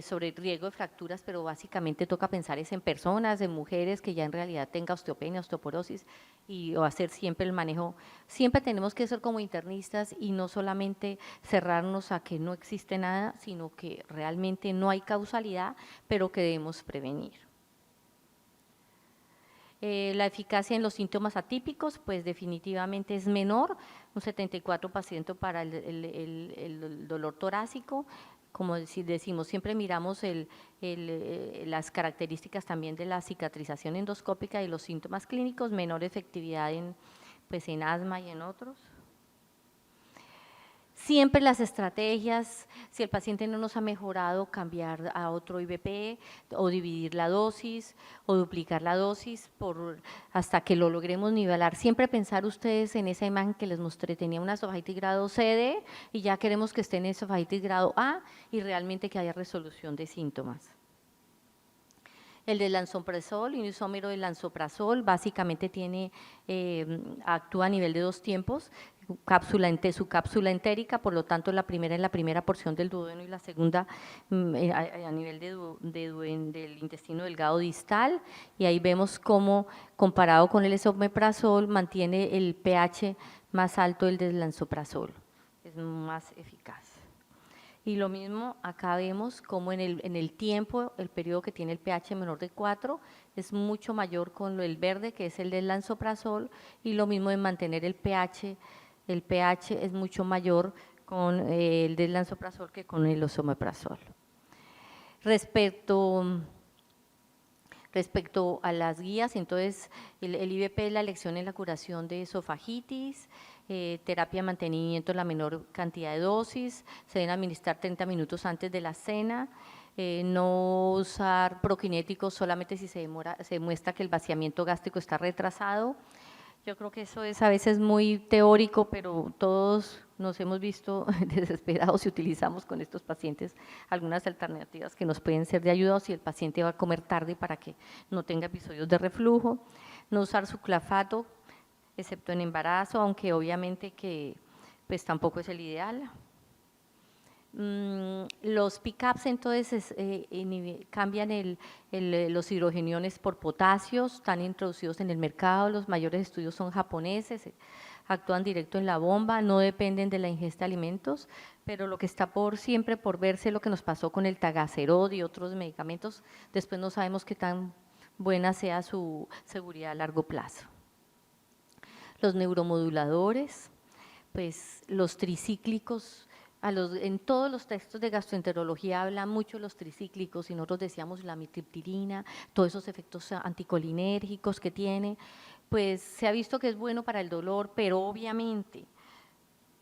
sobre el riesgo de fracturas, pero básicamente toca pensar en personas, en mujeres que ya en realidad tenga osteopenia, osteoporosis o hacer siempre el manejo. Siempre tenemos que ser como internistas y no solamente cerrarnos a que no existe nada, sino que realmente no hay causalidad, pero que debemos prevenir. La eficacia en los síntomas atípicos, pues definitivamente es menor, un 74% para el dolor torácico, como decimos, siempre miramos las características también de la cicatrización endoscópica y los síntomas clínicos, menor efectividad en asma y en otros. Siempre las estrategias, si el paciente no nos ha mejorado, cambiar a otro IVP o dividir la dosis o duplicar la dosis hasta que lo logremos nivelar. Siempre pensar ustedes en esa imagen que les mostré, tenía una esofagitis grado CD y ya queremos que esté en esofagitis grado A y realmente que haya resolución de síntomas. El del lansoprazol, un isómero del lansoprazol, básicamente actúa a nivel de 2 tiempos, su cápsula entérica, por lo tanto la primera en la primera porción del duodeno y la segunda a nivel del intestino delgado distal, y ahí vemos cómo comparado con el esomeprazol mantiene el pH más alto el del lansoprazol, es más eficaz. Y lo mismo acá vemos como en el tiempo, el periodo que tiene el pH menor de 4 es mucho mayor con el verde, que es el del lansoprazol, y lo mismo en mantener el pH es mucho mayor con el del lansoprazol que con el esomeprazol. Respecto a las guías, entonces el IBP es la elección en la curación de esofagitis, terapia de mantenimiento en la menor cantidad de dosis, se deben administrar 30 minutos antes de la cena, no usar prokinéticos solamente si se demuestra que el vaciamiento gástrico está retrasado. Yo creo que eso es a veces muy teórico, pero todos nos hemos visto desesperados y utilizamos con estos pacientes algunas alternativas que nos pueden ser de ayuda, o si el paciente va a comer tarde para que no tenga episodios de reflujo. No usar suclafato, excepto en embarazo, aunque obviamente que pues tampoco es el ideal. Los PCAPs entonces cambian los hidrogeniones por potasios, están introducidos en el mercado, los mayores estudios son japoneses, actúan directo en la bomba, no dependen de la ingesta de alimentos, pero lo que está siempre por verse lo que nos pasó con el Tagacerod y otros medicamentos, después no sabemos qué tan buena sea su seguridad a largo plazo. Los neuromoduladores, pues los tricíclicos, en todos los textos de gastroenterología hablan mucho de los tricíclicos, y nosotros decíamos la amitriptilina, todos esos efectos anticolinérgicos que tiene, pues se ha visto que es bueno para el dolor, pero obviamente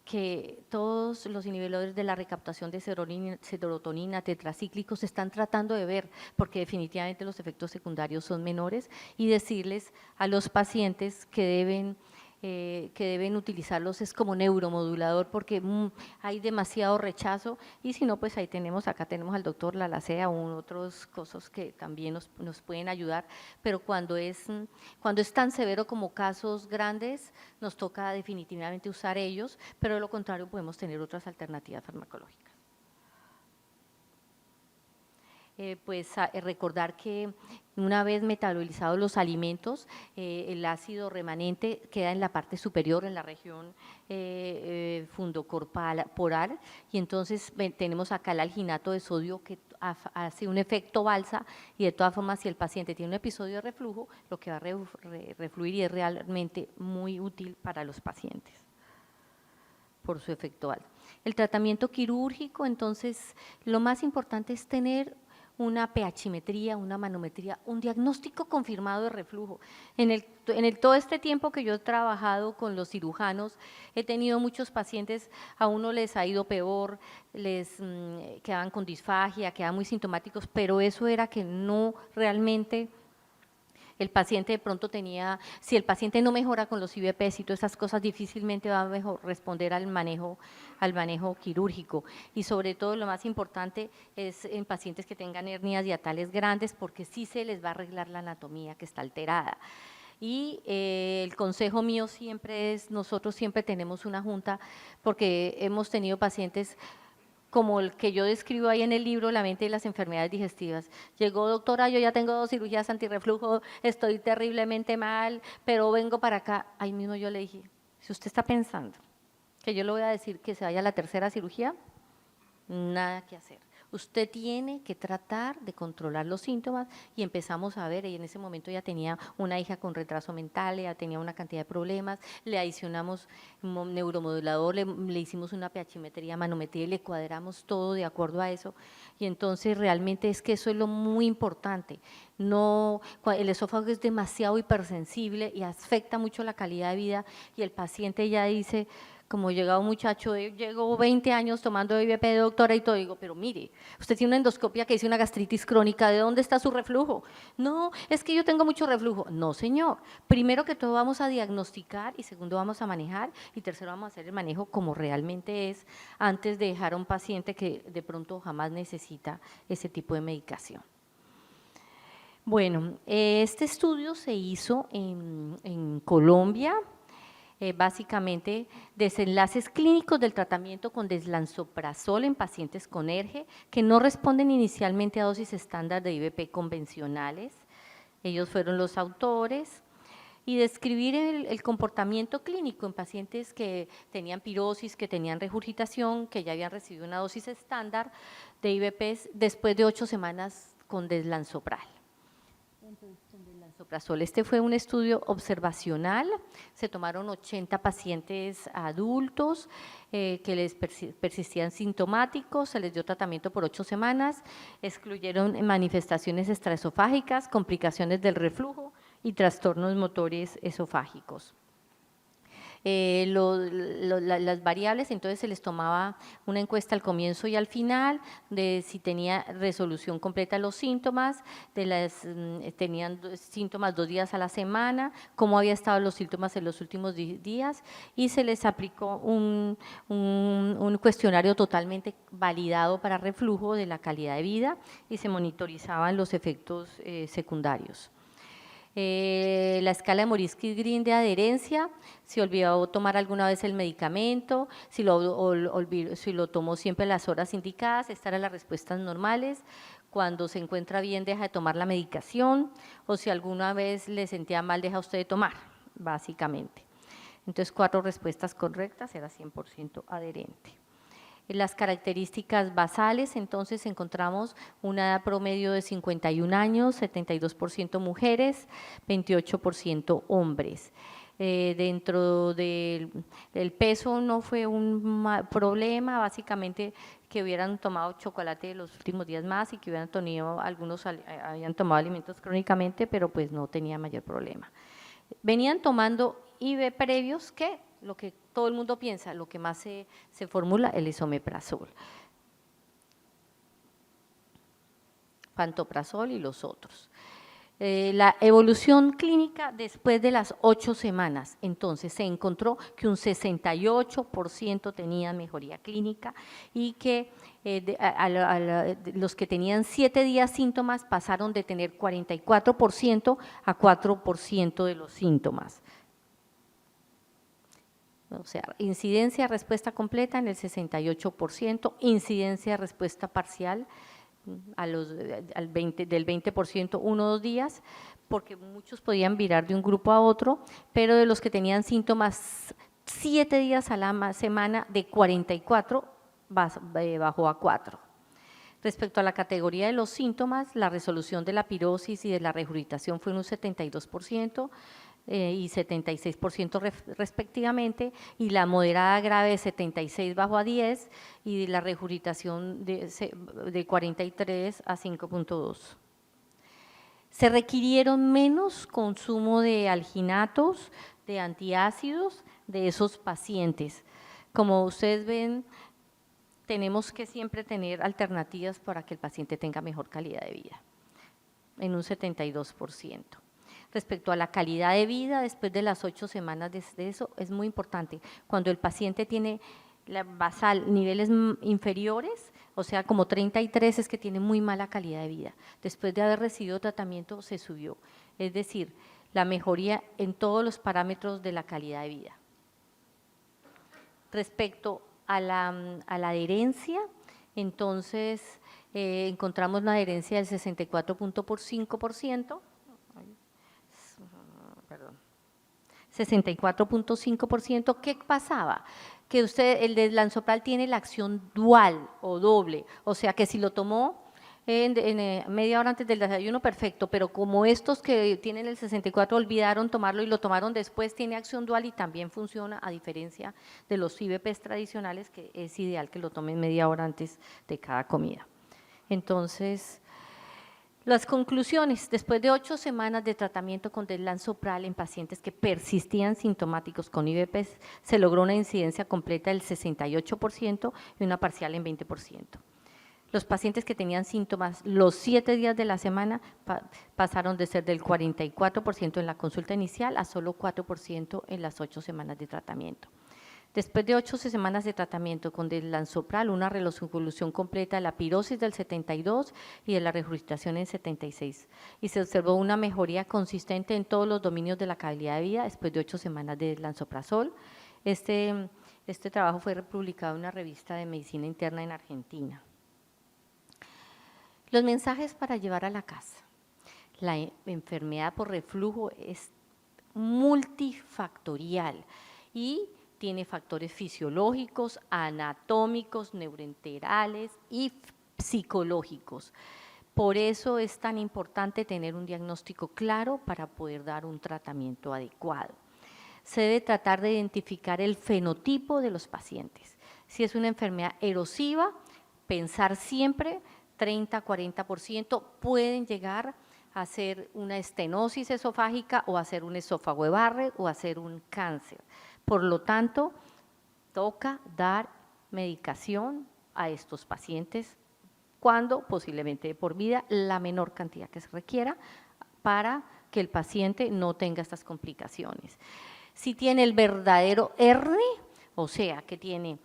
que todos los inhibidores de la recaptación de serotonina, tetracíclicos, se están tratando de ver, porque definitivamente los efectos secundarios son menores, y decirles a los pacientes que deben utilizarlos es como neuromodulador, porque hay demasiado rechazo, y si no, pues ahí acá tenemos al doctor Lalacea o otros cosas que también nos pueden ayudar, pero cuando es tan severo como casos grandes, nos toca definitivamente usar ellos, pero de lo contrario podemos tener otras alternativas farmacológicas. Recordar que una vez metabolizados los alimentos, el ácido remanente queda en la parte superior, en la región fundocorporal, y entonces tenemos acá el alginato de sodio que hace un efecto balsa, y de todas formas si el paciente tiene un episodio de reflujo, lo que va a refluir, y es realmente muy útil para los pacientes por su efecto balsa. El tratamiento quirúrgico, entonces lo más importante es tener una pHmetría, una manometría, un diagnóstico confirmado de reflujo. Todo este tiempo que yo he trabajado con los cirujanos, he tenido muchos pacientes, a uno les ha ido peor, les quedaban con disfagia, quedaban muy sintomáticos, pero eso era que no realmente el paciente de pronto si el paciente no mejora con los IVPs y todas esas cosas, difícilmente va a responder al manejo quirúrgico, y sobre todo lo más importante es en pacientes que tengan hernias hiatales grandes, porque sí se les va a arreglar la anatomía que está alterada. Y el consejo mío siempre es, nosotros siempre tenemos una junta, porque hemos tenido pacientes como el que yo describo ahí en el libro, La mente y las enfermedades digestivas. Llegó, doctora, yo ya tengo 2 cirugías antirreflujo, estoy terriblemente mal, pero vengo para acá. Ahí mismo yo le dije, si usted está pensando que yo le voy a decir que se vaya a la 3.ª cirugía, nada que hacer. Usted tiene que tratar de controlar los síntomas, y empezamos a ver, y en ese momento ya tenía una hija con retraso mental, ya tenía una cantidad de problemas, le adicionamos un neuromodulador, le hicimos una pHmetría, manometría, y le cuadramos todo de acuerdo a eso, y entonces realmente es que eso es lo muy importante. El esófago es demasiado hipersensible y afecta mucho la calidad de vida, y el paciente ya dice, como llega un muchacho, llegó 20 años tomando IVP, doctora, y todo, digo, pero mire, usted tiene una endoscopia que dice una gastritis crónica, ¿de dónde está su reflujo? No, es que yo tengo mucho reflujo. No, señor, primero que todo vamos a diagnosticar, y segundo vamos a manejar, y tercero vamos a hacer el manejo como realmente es, antes de dejar a un paciente que de pronto jamás necesita ese tipo de medicación. Bueno, este estudio se hizo en Colombia, básicamente desenlaces clínicos del tratamiento con deslanzoprazol en pacientes con ERGE que no responden inicialmente a dosis estándar de IVP convencionales. Ellos fueron los autores. Y describir el comportamiento clínico en pacientes que tenían pirosis, que tenían regurgitación, que ya habían recibido una dosis estándar de IVPs después de 8 semanas con deslanzopral. Este fue un estudio observacional, se tomaron 80 pacientes adultos que les persistían sintomáticos, se les dio tratamiento por 8 semanas, excluyeron manifestaciones extraesofágicas, complicaciones del reflujo y trastornos motores esofágicos. Las variables, entonces se les tomaba una encuesta al comienzo y al final de si tenía resolución completa de los síntomas, tenían síntomas 2 días a la semana, cómo había estado los síntomas en los últimos días y se les aplicó un cuestionario totalmente validado para reflujo de la calidad de vida y se monitorizaban los efectos secundarios. La escala de Morisky-Green de adherencia, si olvidó tomar alguna vez el medicamento, si lo tomó siempre a las horas indicadas, estas eran las respuestas normales. Cuando se encuentra bien, deja de tomar la medicación, o si alguna vez le sentía mal, deja usted de tomar, básicamente. Entonces, 4 respuestas correctas, era 100% adherente. Las características basales, entonces encontramos una edad promedio de 51 años, 72% mujeres, 28% hombres. Dentro del peso no fue un problema, básicamente que hubieran tomado chocolate los últimos días más y que hubieran tenido, algunos habían tomado alimentos crónicamente, pero pues no tenía mayor problema. Venían tomando IV previos que lo que todo el mundo piensa, lo que más se formula, el esomeprazol, pantoprazol y los otros. La evolución clínica después de las 8 semanas, entonces se encontró que un 68% tenían mejoría clínica y que los que tenían 7 días síntomas pasaron de tener 44% a 4% de los síntomas. O sea, incidencia respuesta completa en el 68%, incidencia respuesta parcial del 20%, 1 o 2 días, porque muchos podían virar de un grupo a otro, pero de los que tenían síntomas 7 días a la semana, de 44 bajó a 4. Respecto a la categoría de los síntomas, la resolución de la pirosis y de la regurgitación fue en un 72%, y 76% respectivamente, y la moderada grave de 76 bajó a 10 y la regurgitación de 43 a 5.2. Se requirieron menos consumo de alginatos, de antiácidos de esos pacientes. Como ustedes ven, tenemos que siempre tener alternativas para que el paciente tenga mejor calidad de vida, en un 72%. Respecto a la calidad de vida, después de las 8 semanas de eso, es muy importante. Cuando el paciente tiene la basal niveles inferiores, o sea, como 33, es que tiene muy mala calidad de vida. Después de haber recibido tratamiento, se subió. Es decir, la mejoría en todos los parámetros de la calidad de vida. Respecto a la adherencia, entonces encontramos una adherencia del 64.5%, 64.5%, ¿qué pasaba? Que el deslanzopral tiene la acción dual o doble, o sea que si lo tomó en media hora antes del desayuno, perfecto, pero como estos que tienen el 64 olvidaron tomarlo y lo tomaron después, tiene acción dual y también funciona, a diferencia de los IVPs tradicionales, que es ideal que lo tomen media hora antes de cada comida. Entonces, las conclusiones, después de 8 semanas de tratamiento con deslanzopral en pacientes que persistían sintomáticos con IVPs, se logró una incidencia completa del 68% y una parcial en 20%. Los pacientes que tenían síntomas los 7 días de la semana pasaron de ser del 44% en la consulta inicial a solo 4% en las 8 semanas de tratamiento. Después de 8 semanas de tratamiento con Deslansoprazol, una resolución completa de la pirosis del 72 y de la regurgitación en 76. Y se observó una mejoría consistente en todos los dominios de la calidad de vida después de 8 semanas de Deslansoprazol. Este trabajo fue publicado en una revista de medicina interna en Argentina. Los mensajes para llevar a la casa. La enfermedad por reflujo es multifactorial y tiene factores fisiológicos, anatómicos, neuroenterales y psicológicos. Por eso es tan importante tener un diagnóstico claro para poder dar un tratamiento adecuado. Se debe tratar de identificar el fenotipo de los pacientes. Si es una enfermedad erosiva, pensar siempre 30-40% pueden llegar a hacer una estenosis esofágica o hacer un esófago de Barrett o hacer un cáncer. Por lo tanto, toca dar medicación a estos pacientes cuando posiblemente de por vida, la menor cantidad que se requiera para que el paciente no tenga estas complicaciones. Si tiene el verdadero hernia, o sea, que tiene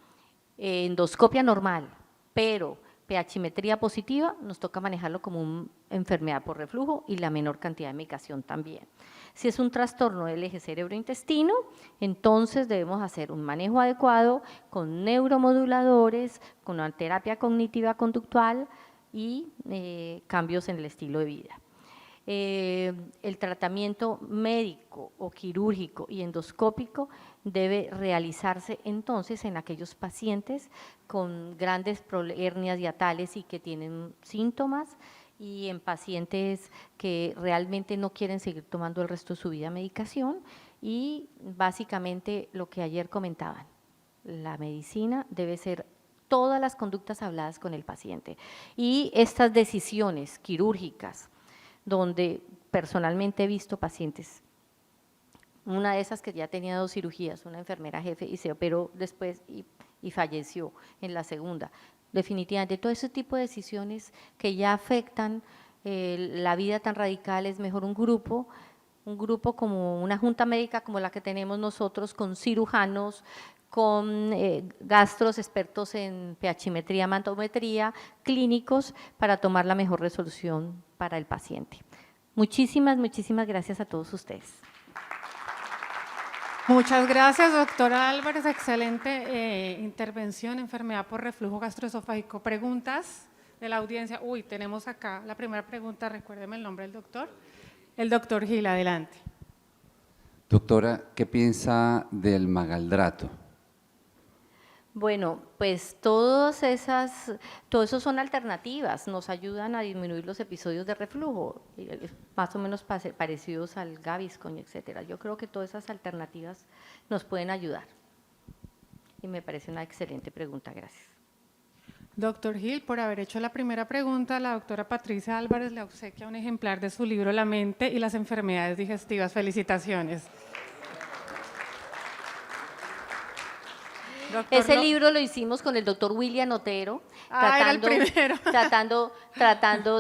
endoscopia normal, pero pHimetría positiva, nos toca manejarlo como una enfermedad por reflujo y la menor cantidad de medicación también. Si es un trastorno del eje cerebro-intestino, entonces debemos hacer un manejo adecuado con neuromoduladores, con una terapia cognitiva conductual y cambios en el estilo de vida. El tratamiento médico o quirúrgico y endoscópico debe realizarse entonces en aquellos pacientes con grandes hernias hiatales y que tienen síntomas y en pacientes que realmente no quieren seguir tomando el resto de su vida medicación y básicamente lo que ayer comentaban, la medicina debe ser todas las conductas habladas con el paciente y estas decisiones quirúrgicas donde personalmente he visto pacientes, una de esas que ya tenía 2 cirugías, una enfermera jefe y se operó después y falleció en la segunda. Definitivamente todo ese tipo de decisiones que ya afectan la vida tan radical, es mejor un grupo como una junta médica como la que tenemos nosotros, con cirujanos, con gastros expertos en pHimetría, matometría, clínicos, para tomar la mejor resolución para el paciente. Muchísimas gracias a todos ustedes. Muchas gracias, doctora Álvarez. Excelente intervención, enfermedad por reflujo gastroesofágico. ¿Preguntas de la audiencia? Uy, tenemos acá la primera pregunta, recuérdeme el nombre del doctor. El doctor Gil, adelante. Doctora, ¿qué piensa del magaldrato? Bueno, pues todo eso son alternativas, nos ayudan a disminuir los episodios de reflujo, más o menos parecidos al Gaviscon, etcétera. Yo creo que todas esas alternativas nos pueden ayudar. Y me parece una excelente pregunta, gracias. Doctor Gil, por haber hecho la primera pregunta, la doctora Patricia Álvarez le obsequia un ejemplar de su libro La mente y las enfermedades digestivas. Felicitaciones. Ese libro lo hicimos con el doctor William Otero, era el primero. tratando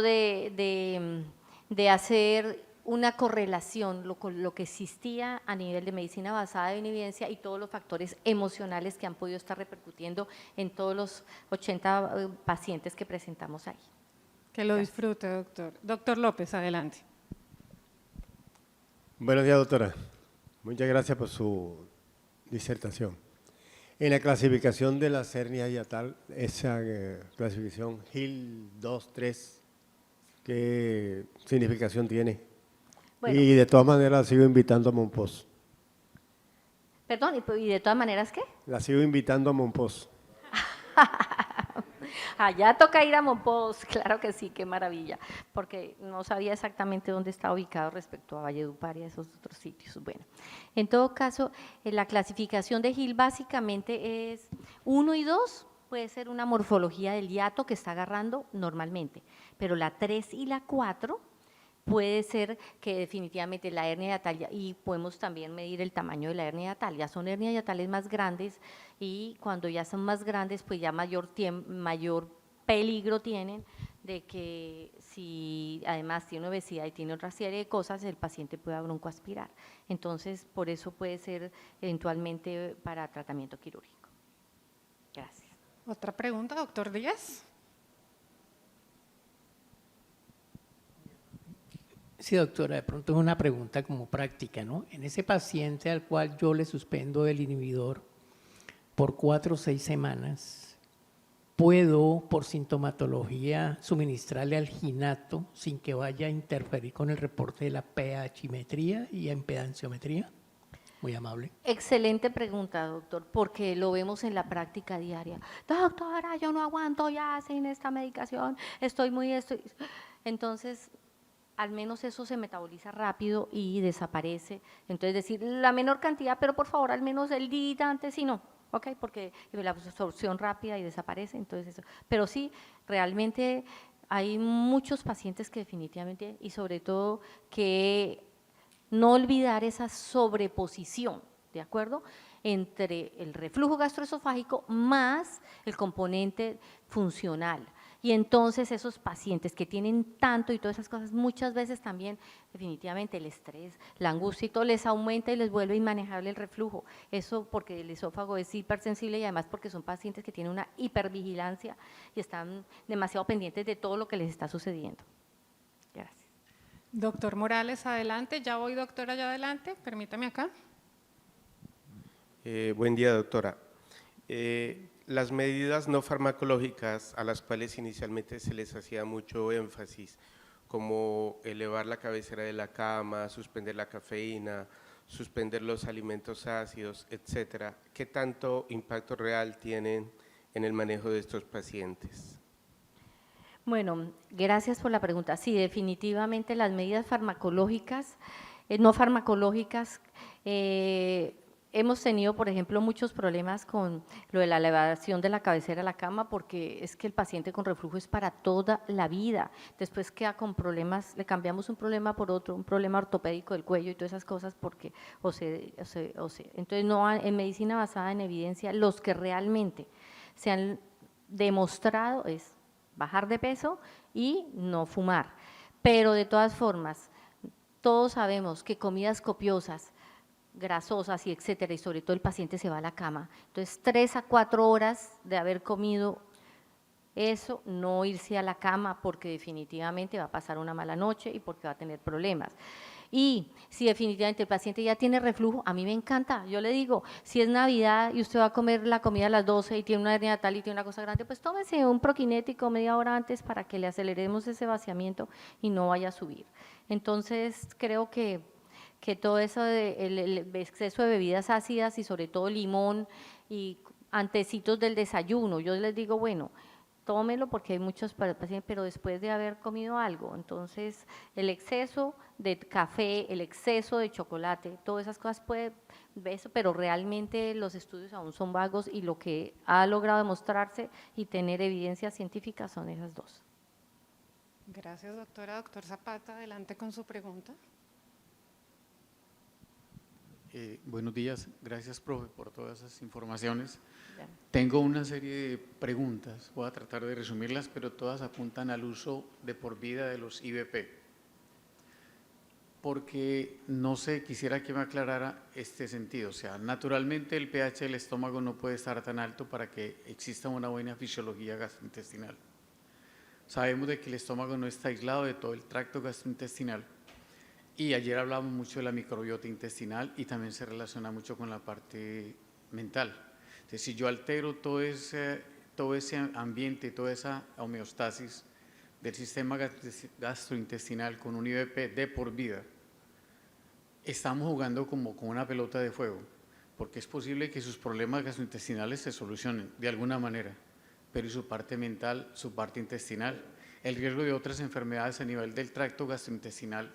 de hacer una correlación, lo que existía a nivel de medicina basada en evidencia y todos los factores emocionales que han podido estar repercutiendo en todos los 80 pacientes que presentamos ahí. Que lo disfrute, doctor. Doctor López, adelante. Buenos días, doctora. Muchas gracias por su disertación. En la clasificación de la hernias hiatal, esa clasificación Hill 2, 3, ¿qué significación tiene? Bueno, y de todas maneras la sigo invitando a Monpós. Perdón, ¿y de todas maneras qué? La sigo invitando a Monpós. Allá toca ir a Monpós, claro que sí, qué maravilla, porque no sabía exactamente dónde está ubicado respecto a Valledupar y a esos otros sitios. Bueno, en todo caso, la clasificación de Hill básicamente es 1 y 2, puede ser una morfología del hiato que está agarrando normalmente, pero la 3 y la 4 puede ser que definitivamente la hernia hiatal, y podemos también medir el tamaño de la hernia hiatal, ya son hernias hiatales más grandes y cuando ya son más grandes pues ya mayor peligro tienen de que si además tiene obesidad y tiene otra serie de cosas, el paciente pueda broncoaspirar. Entonces, por eso puede ser eventualmente para tratamiento quirúrgico. Gracias. Otra pregunta, doctor Díaz. Sí, doctora, de pronto es una pregunta como práctica, ¿no? En ese paciente al cual yo le suspendo el inhibidor por 4 o 6 semanas, ¿puedo, por sintomatología, suministrarle alginato sin que vaya a interferir con el reporte de la pHimetría y impedanciometría? Muy amable. Excelente pregunta, doctor, porque lo vemos en la práctica diaria. Doctora, yo no aguanto ya sin esta medicación, Entonces, al menos eso se metaboliza rápido y desaparece. Entonces, decir la menor cantidad, pero por favor, al menos el día antes, si no, ¿ok? Porque la absorción rápida y desaparece, entonces eso. Pero sí, realmente hay muchos pacientes que definitivamente, y sobre todo que no olvidar esa sobreposición, ¿de acuerdo?, entre el reflujo gastroesofágico más el componente funcional. Y entonces esos pacientes que tienen tanto y todas esas cosas, muchas veces también definitivamente el estrés, la angustia y todo les aumenta y les vuelve inmanejable el reflujo. Eso porque el esófago es hipersensible y además porque son pacientes que tienen una hipervigilancia y están demasiado pendientes de todo lo que les está sucediendo. Gracias. Doctor Morales, adelante. Ya voy, doctora, ya adelante. Permítame acá. Buen día, doctora. Las medidas no farmacológicas a las cuales inicialmente se les hacía mucho énfasis, como elevar la cabecera de la cama, suspender la cafeína, suspender los alimentos ácidos, etcétera, ¿qué tanto impacto real tienen en el manejo de estos pacientes? Bueno, gracias por la pregunta. Sí, definitivamente las medidas farmacológicas, no farmacológicas, hemos tenido, por ejemplo, muchos problemas con lo de la elevación de la cabecera a la cama, porque es que el paciente con reflujo es para toda la vida. Después queda con problemas, le cambiamos un problema por otro, un problema ortopédico del cuello y todas esas cosas, porque, entonces, no, en medicina basada en evidencia, los que realmente se han demostrado es bajar de peso y no fumar. Pero de todas formas, todos sabemos que comidas copiosas, grasosas y etcétera, y sobre todo el paciente se va a la cama. Entonces, 3 a 4 horas de haber comido eso, no irse a la cama porque definitivamente va a pasar una mala noche y porque va a tener problemas. Y si definitivamente el paciente ya tiene reflujo, a mí me encanta, yo le digo, si es Navidad y usted va a comer la comida a las 12 y tiene una hernia tal y tiene una cosa grande, pues tómese un prokinético media hora antes para que le aceleremos ese vaciamiento y no vaya a subir. Entonces, creo que todo eso, el exceso de bebidas ácidas y sobre todo limón y antecitos del desayuno, yo les digo, bueno, tómelo porque hay muchos pacientes, pero después de haber comido algo. Entonces, el exceso de café, el exceso de chocolate, todas esas cosas puede, pero realmente los estudios aún son vagos y lo que ha logrado demostrarse y tener evidencia científica son esas dos. Gracias, doctora. Doctor Zapata, adelante con su pregunta. Buenos días, gracias, profe, por todas esas informaciones. Ya. Tengo una serie de preguntas, voy a tratar de resumirlas, pero todas apuntan al uso de por vida de los IVP. Porque, no sé, quisiera que me aclarara este sentido. O sea, naturalmente el pH del estómago no puede estar tan alto para que exista una buena fisiología gastrointestinal. Sabemos de que el estómago no está aislado de todo el tracto gastrointestinal. Y ayer hablamos mucho de la microbiota intestinal y también se relaciona mucho con la parte mental. Entonces, si yo altero todo ese ambiente, toda esa homeostasis del sistema gastrointestinal con un IVP de por vida, estamos jugando como con una pelota de fuego, porque es posible que sus problemas gastrointestinales se solucionen de alguna manera, pero y su parte mental, su parte intestinal, el riesgo de otras enfermedades a nivel del tracto gastrointestinal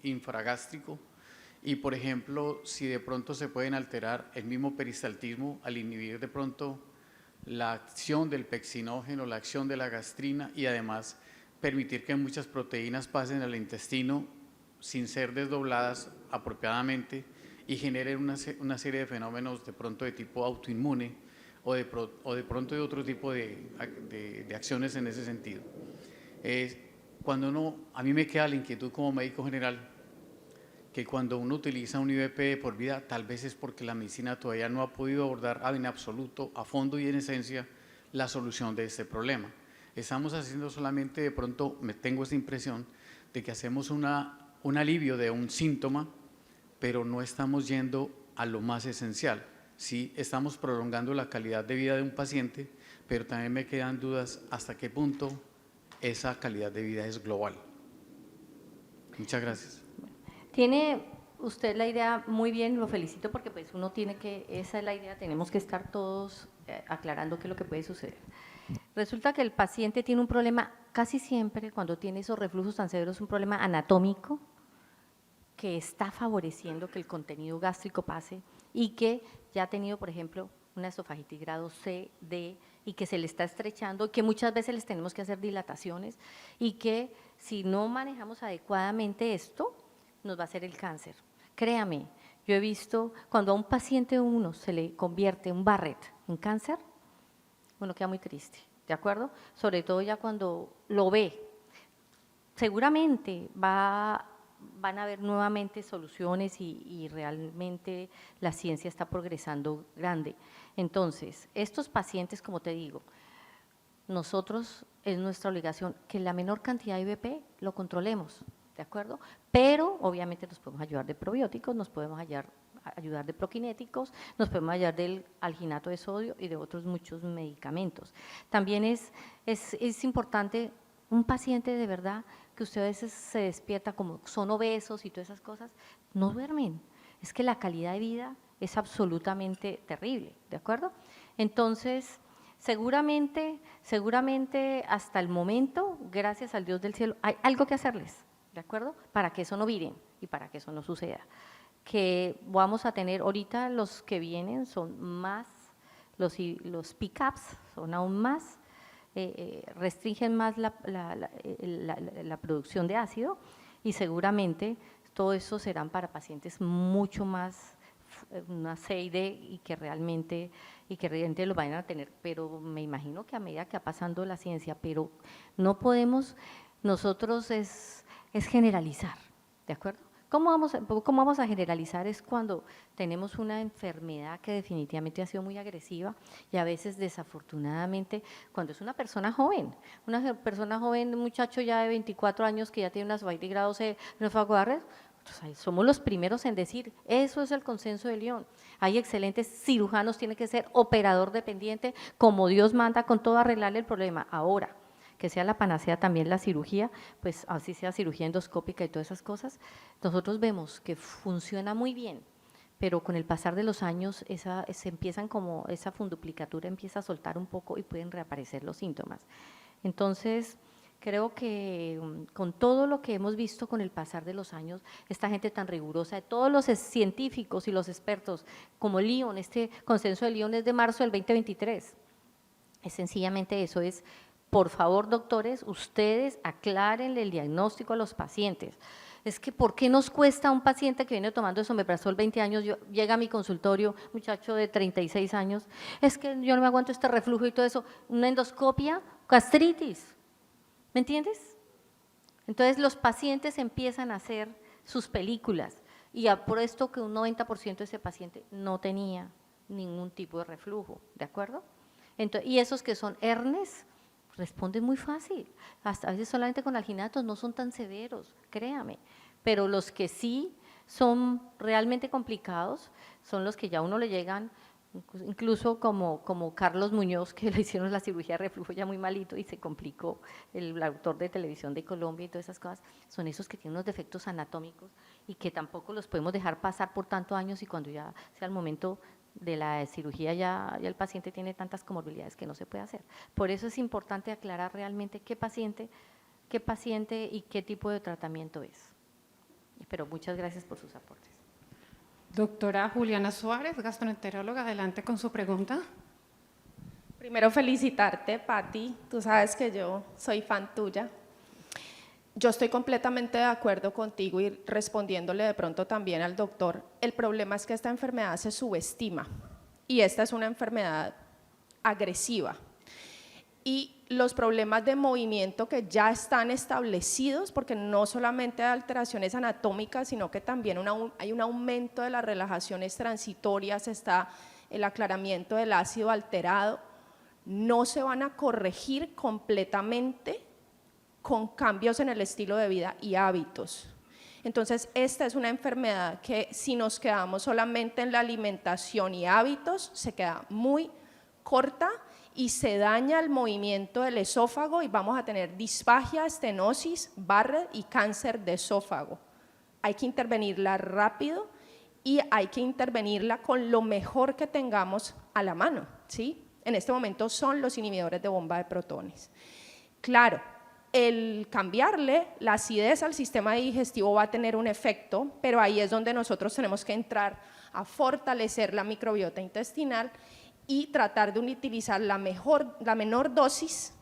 infragástrico y, por ejemplo, si de pronto se pueden alterar el mismo peristaltismo al inhibir de pronto la acción del pexinógeno, la acción de la gastrina y además permitir que muchas proteínas pasen al intestino sin ser desdobladas apropiadamente y generen una serie de fenómenos de pronto de tipo autoinmune o de pronto de otro tipo de acciones en ese sentido. A mí me queda la inquietud como médico general que cuando uno utiliza un IVP de por vida, tal vez es porque la medicina todavía no ha podido abordar en absoluto, a fondo y en esencia, la solución de este problema. Estamos haciendo solamente, de pronto, me tengo esa impresión de que hacemos un alivio de un síntoma, pero no estamos yendo a lo más esencial. Sí, estamos prolongando la calidad de vida de un paciente, pero también me quedan dudas hasta qué punto esa calidad de vida es global. Muchas gracias. Tiene usted la idea muy bien, lo felicito porque pues uno tiene que, esa es la idea, tenemos que estar todos aclarando qué es lo que puede suceder. Resulta que el paciente tiene un problema, casi siempre cuando tiene esos reflujos tan severos, un problema anatómico que está favoreciendo que el contenido gástrico pase y que ya ha tenido, por ejemplo, una esofagitis grado C, D, y que se le está estrechando, y que muchas veces les tenemos que hacer dilataciones, y que si no manejamos adecuadamente esto, nos va a hacer el cáncer. Créame, yo he visto cuando a un paciente uno se le convierte un Barrett en cáncer, uno queda muy triste, ¿de acuerdo? Sobre todo ya cuando lo ve. Seguramente van a haber nuevamente soluciones y realmente la ciencia está progresando grande. Entonces, estos pacientes, como te digo, nosotros es nuestra obligación que la menor cantidad de IVP lo controlemos, ¿de acuerdo? Pero obviamente nos podemos ayudar de probióticos, nos podemos ayudar de prokinéticos, nos podemos ayudar del alginato de sodio y de otros muchos medicamentos. También es importante un paciente de verdad que usted a veces se despierta como son obesos y todas esas cosas, no duermen. Es que la calidad de vida es absolutamente terrible, ¿de acuerdo? Entonces, seguramente hasta el momento, gracias al Dios del cielo, hay algo que hacerles, ¿de acuerdo? Para que eso no viren y para que eso no suceda. Que vamos a tener, ahorita los que vienen son más, los pick-ups son aún más, restringen más la producción de ácido y seguramente todo eso serán para pacientes mucho más, una C y D y que realmente lo vayan a tener, pero me imagino que a medida que va pasando la ciencia, pero no podemos, nosotros es generalizar, ¿de acuerdo? ¿Cómo vamos a generalizar? Es cuando tenemos una enfermedad que definitivamente ha sido muy agresiva y a veces desafortunadamente cuando es una persona joven, un muchacho ya de 24 años que ya tiene una esofagitis grado C, somos los primeros en decir, eso es el consenso de Lyon. Hay excelentes cirujanos, tiene que ser operador dependiente, como Dios manda, con todo arreglarle el problema. Ahora, que sea la panacea también la cirugía, pues así sea cirugía endoscópica y todas esas cosas, nosotros vemos que funciona muy bien, pero con el pasar de los años esa funduplicatura empieza a soltar un poco y pueden reaparecer los síntomas. Entonces, creo que con todo lo que hemos visto con el pasar de los años, esta gente tan rigurosa, de todos los científicos y los expertos, como Lyon, este consenso de Lyon es de marzo del 2023, es sencillamente eso, es por favor, doctores, ustedes aclárenle el diagnóstico a los pacientes. Es que, ¿por qué nos cuesta a un paciente que viene tomando esomeprazol 20 años, llega a mi consultorio, muchacho de 36 años, es que yo no me aguanto este reflujo y todo eso, una endoscopia, gastritis, ¿me entiendes? Entonces, los pacientes empiezan a hacer sus películas y por esto que un 90% de ese paciente no tenía ningún tipo de reflujo, ¿de acuerdo? Entonces, y esos que son hernias, responden muy fácil, hasta a veces solamente con alginatos no son tan severos, créame, pero los que sí son realmente complicados son los que ya a uno le llegan, incluso como Carlos Muñoz, que le hicieron la cirugía de reflujo ya muy malito y se complicó, el autor de Televisión de Colombia y todas esas cosas, son esos que tienen unos defectos anatómicos y que tampoco los podemos dejar pasar por tantos años y cuando ya sea el momento de la cirugía ya el paciente tiene tantas comorbilidades que no se puede hacer. Por eso es importante aclarar realmente qué paciente y qué tipo de tratamiento es. Pero muchas gracias por sus aportes. Doctora Juliana Suárez, gastroenteróloga, adelante con su pregunta. Primero felicitarte, Patti, tú sabes que yo soy fan tuya. Yo estoy completamente de acuerdo contigo y respondiéndole de pronto también al doctor, el problema es que esta enfermedad se subestima y esta es una enfermedad agresiva. y los problemas de movimiento que ya están establecidos, porque no solamente hay alteraciones anatómicas, sino que también hay un aumento de las relajaciones transitorias, está el aclaramiento del ácido alterado, no se van a corregir completamente con cambios en el estilo de vida y hábitos. Entonces, esta es una enfermedad que si nos quedamos solamente en la alimentación y hábitos, se queda muy corta y se daña el movimiento del esófago y vamos a tener disfagia, estenosis, Barrett y cáncer de esófago. Hay que intervenirla rápido y hay que intervenirla con lo mejor que tengamos a la mano, ¿sí? En este momento son los inhibidores de bomba de protones. Claro, el cambiarle la acidez al sistema digestivo va a tener un efecto, pero ahí es donde nosotros tenemos que entrar a fortalecer la microbiota intestinal y tratar de utilizar la menor dosis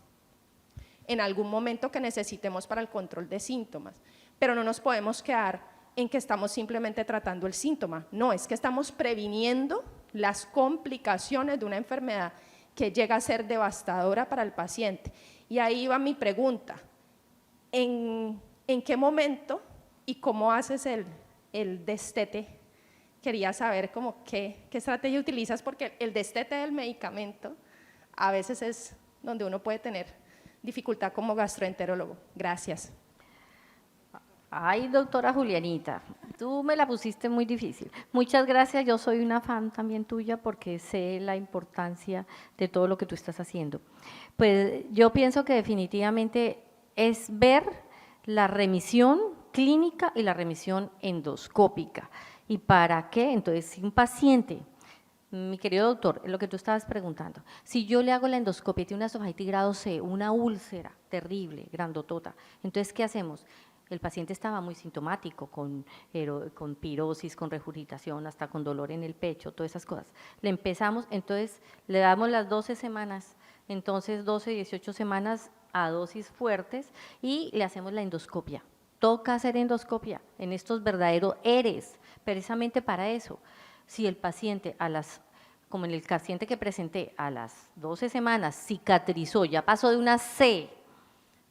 en algún momento que necesitemos para el control de síntomas. Pero no nos podemos quedar en que estamos simplemente tratando el síntoma, no, es que estamos previniendo las complicaciones de una enfermedad que llega a ser devastadora para el paciente. Y ahí va mi pregunta, ¿en qué momento y cómo haces el destete? Quería saber qué estrategia utilizas, porque el destete del medicamento a veces es donde uno puede tener dificultad como gastroenterólogo. Gracias. Ay, doctora Julianita, tú me la pusiste muy difícil. Muchas gracias, yo soy una fan también tuya porque sé la importancia de todo lo que tú estás haciendo. Pues yo pienso que definitivamente es ver la remisión clínica y la remisión endoscópica. ¿Y para qué? Entonces, si un paciente, mi querido doctor, lo que tú estabas preguntando, si yo le hago la endoscopia y tiene una esofagititis grado C, una úlcera terrible, grandotota, entonces, ¿qué hacemos? El paciente estaba muy sintomático, con pirosis, con regurgitación, hasta con dolor en el pecho, todas esas cosas. Le empezamos, entonces le damos las 12 semanas, entonces 12, 18 semanas a dosis fuertes y le hacemos la endoscopia. Toca hacer endoscopia en estos verdaderos ERES, precisamente para eso. Si el paciente como en el paciente que presenté, a las 12 semanas cicatrizó, ya pasó de una C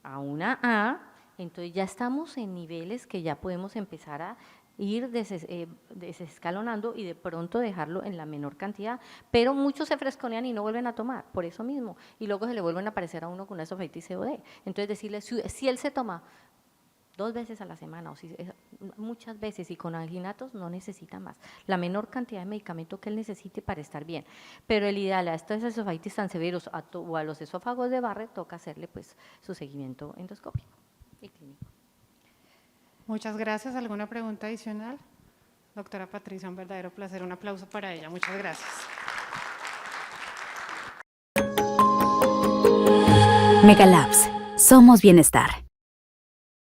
a una A, entonces ya estamos en niveles que ya podemos empezar a ir desescalonando y de pronto dejarlo en la menor cantidad, pero muchos se fresconean y no vuelven a tomar, por eso mismo, y luego se le vuelven a aparecer a uno con una esofagititis COD. Entonces decirle, si él se toma 2 veces a la semana, o muchas veces, y con anginatos no necesita más, la menor cantidad de medicamento que él necesite para estar bien, pero el ideal a estos esofagititis tan severos o a los esófagos de Barrett toca hacerle pues su seguimiento endoscópico y clínico. Muchas gracias. ¿Alguna pregunta adicional? Doctora Patricia, un verdadero placer, un aplauso para ella. Muchas gracias. Megalabs, somos bienestar.